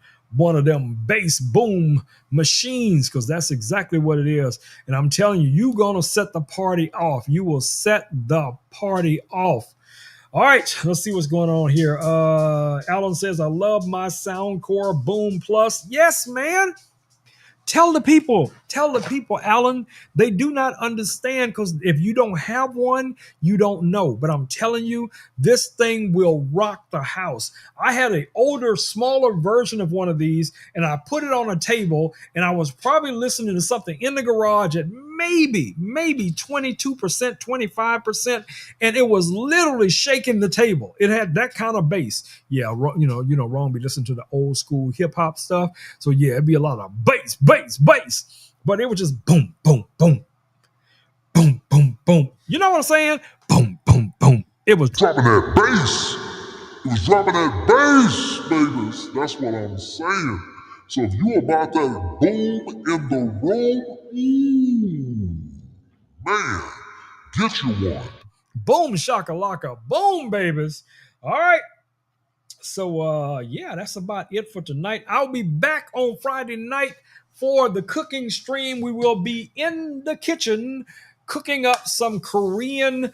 bass boom machines, because that's exactly what it is. And I'm telling you, you're gonna set the party off. You will set the party off. All right, let's see what's going on here. Alan says, I love my Soundcore Boom Plus. Yes, man. Tell the people, Alan, they do not understand, because if you don't have one, you don't know. But I'm telling you, this thing will rock the house. I had an older, smaller version of one of these, and I put it on a table, and I was probably listening to something in the garage at maybe 22%, 25%, and it was literally shaking the table. It had that kind of bass. Yeah, Ron be listening to the old school hip hop stuff. So yeah, it'd be a lot of bass. But it was just boom, boom, boom, boom, boom, boom. You know what I'm saying? Boom, boom, boom. It was dropping that bass. It was dropping that bass, babies. That's what I'm saying. So if you about that boom in the room, ooh, man, Get your one. Boom shakalaka. Boom, babies. All right. So yeah, that's about it for tonight. I'll be back on Friday night for the cooking stream. We will be in the kitchen cooking up some Korean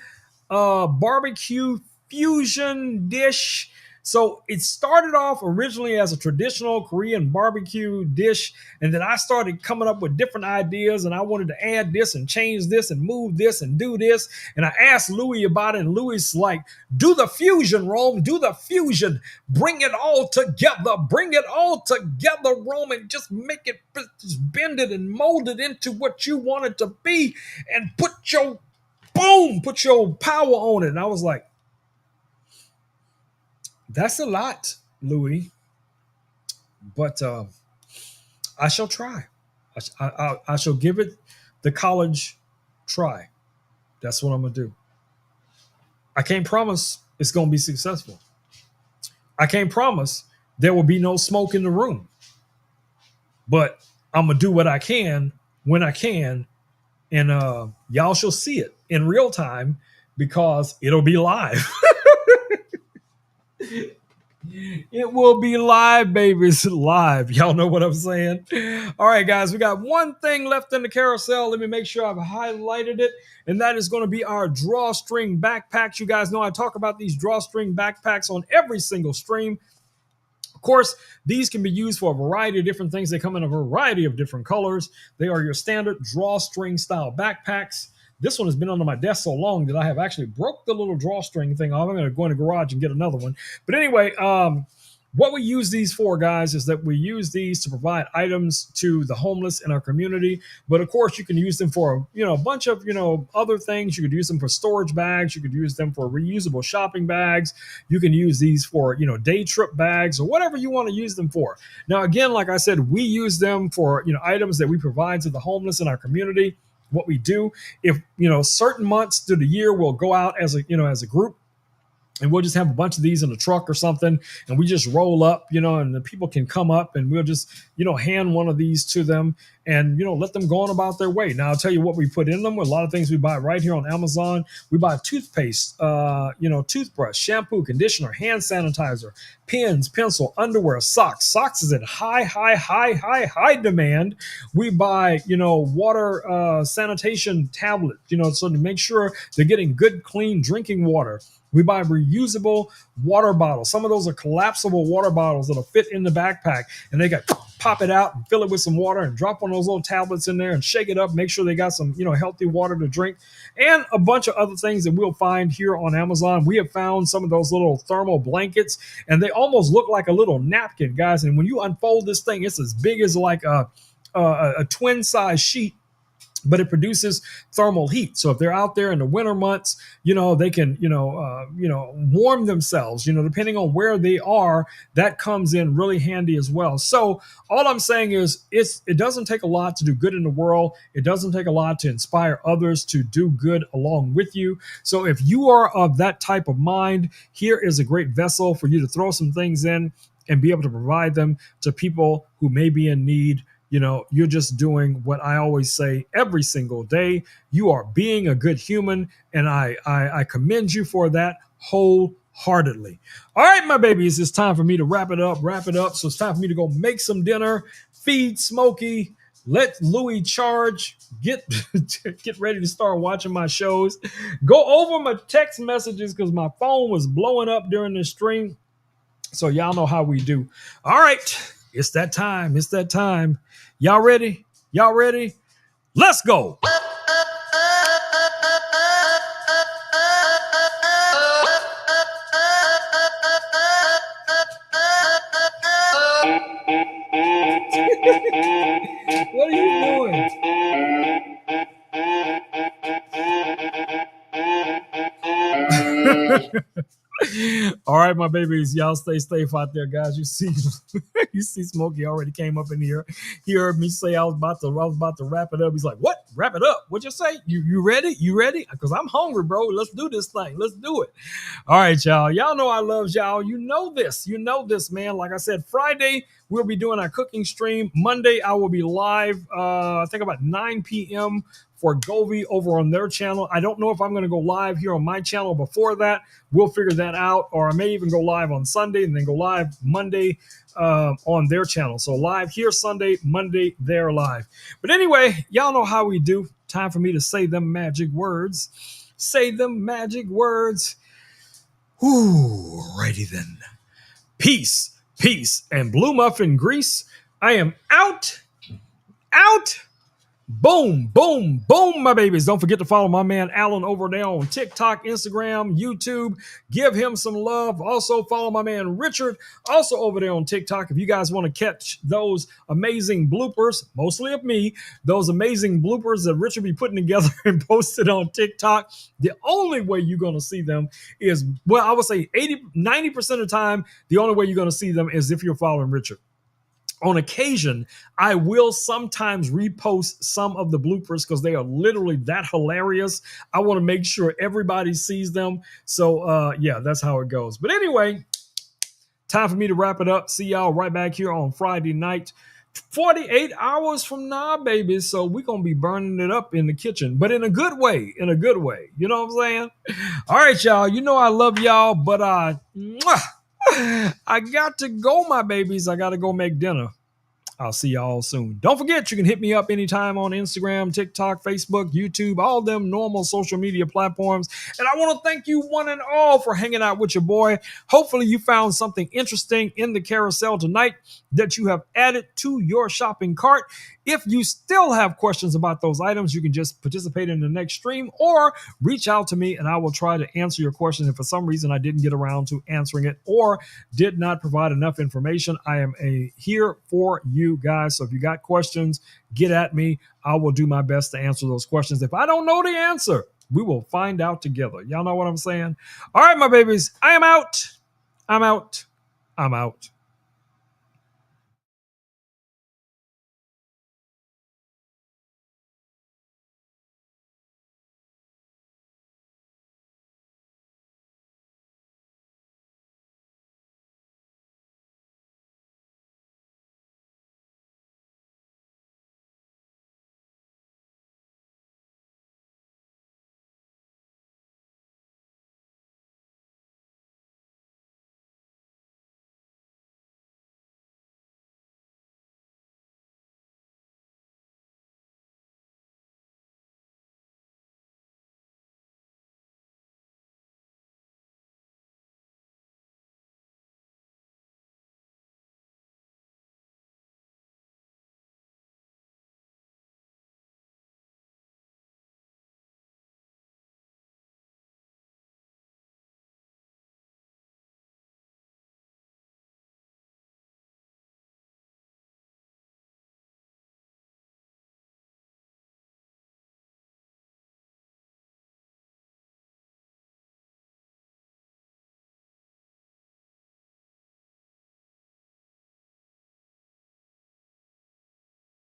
barbecue fusion dish. So it started off originally as a traditional Korean barbecue dish, and then I started coming up with different ideas, and I wanted to add this and change this and move this and do this. And I asked Louis about it, and Louis like, do the fusion, Rome, do the fusion, bring it all together, bring it all together, Rome, and just make it, just bend it and mold it into what you want it to be, and put your put your power on it. And I was like, that's a lot, Louis, but I shall try. I shall give it the college try. That's what I'm going to do. I can't promise it's going to be successful. I can't promise there will be no smoke in the room, but I'm going to do what I can when I can. And y'all shall see it in real time because it'll be live. It will be live, babies. Live. Y'all know what I'm saying? All right, guys, we got one thing left in the carousel. Let me make sure I've highlighted it. And that is going to be our drawstring backpacks. You guys know I talk about these drawstring backpacks on every single stream. Of course, these can be used for a variety of different things. They come in a variety of different colors. They are your standard drawstring style backpacks. This one has been under my desk so long that I have actually broke the little drawstring thing off. I'm going to go in the garage and get another one. But anyway, what we use these for, guys, is that we use these to provide items to the homeless in our community. But of course, you can use them for, a bunch of, other things. You could use them for storage bags. You could use them for reusable shopping bags. You can use these for, day trip bags or whatever you want to use them for. Now, again, like I said, we use them for, items that we provide to the homeless in our community. What we do, if, certain months through the year, we'll go out as a group, and we'll just have a bunch of these in a truck or something, and we just roll up, and the people can come up, and we'll just, hand one of these to them, and let them go on about their way. Now I'll tell you what we put in them. A lot of things we buy right here on Amazon. We buy toothpaste, toothbrush, shampoo, conditioner, hand sanitizer, pens, pencil, underwear, socks. Socks is in high demand. We buy, water sanitation tablet, so to make sure they're getting good, clean drinking water. We buy reusable water bottles. Some of those are collapsible water bottles that'll fit in the backpack, and they got pop it out and fill it with some water and drop one of those little tablets in there and shake it up, make sure they got some, healthy water to drink, and a bunch of other things that we'll find here on Amazon. We have found some of those little thermal blankets, and they almost look like a little napkin, guys. And when you unfold this thing, it's as big as like a twin size sheet, but it produces thermal heat. So if they're out there in the winter months, they can, warm themselves, depending on where they are. That comes in really handy as well. So all I'm saying is it doesn't take a lot to do good in the world. It doesn't take a lot to inspire others to do good along with you. So if you are of that type of mind, here is a great vessel for you to throw some things in and be able to provide them to people who may be in need. You're just doing what I always say every single day. You are being a good human, and I commend you for that wholeheartedly. All right, my babies, it's time for me to wrap it up. So it's time for me to go make some dinner, feed Smokey, let Louis charge, get ready to start watching my shows, go over my text messages because my phone was blowing up during this stream. So y'all know how we do. All right, it's that time. Y'all ready? Let's go. What are you doing? All right, my babies, y'all stay safe out there, guys. You see Smokey already came up in here. He heard me say I was about to wrap it up. He's like, "What? Wrap it up? What'd you say? You ready? You ready? Because I'm hungry, bro. Let's do this thing. Let's do it." All right, y'all. Y'all know I love y'all. You know this, man. Like I said, Friday we'll be doing our cooking stream. Monday I will be live. I think about 9 p.m. for Govey over on their channel. I don't know if I'm going to go live here on my channel before that. We'll figure that out, or I may even go live on Sunday and then go live Monday on their channel. So live here Sunday, Monday they're live. But anyway, y'all know how we do. Time for me to say them magic words. Say them magic words. Ooh, righty then. Peace, peace, and blue muffin grease. I am out. Boom, boom, boom, my babies. Don't forget to follow my man Alan over there on TikTok, Instagram, YouTube. Give him some love. Also follow my man Richard, also over there on TikTok. If you guys want to catch those amazing bloopers, mostly of me, those amazing bloopers that Richard be putting together and posted on TikTok, the only way you're going to see them is, well, I would say 90% of the time, the only way you're going to see them is if you're following Richard. On occasion, I will sometimes repost some of the bloopers because they are literally that hilarious. I want to make sure everybody sees them. So, yeah, that's how it goes. But anyway, time for me to wrap it up. See y'all right back here on Friday night. 48 hours from now, baby. So we're going to be burning it up in the kitchen, but in a good way, You know what I'm saying? All right, y'all. You know I love y'all, but I got to go, my babies. I got to go make dinner. I'll see y'all soon. Don't forget, you can hit me up anytime on Instagram, TikTok, Facebook, YouTube, all them normal social media platforms. And I want to thank you one and all for hanging out with your boy. Hopefully you found something interesting in the carousel tonight that you have added to your shopping cart. If you still have questions about those items, you can just participate in the next stream or reach out to me and I will try to answer your question. If for some reason I didn't get around to answering it or did not provide enough information, I am here for you guys. So if you got questions, get at me. I will do my best to answer those questions. If I don't know the answer, we will find out together. Y'all know what I'm saying? All right, my babies, I am out. I'm out.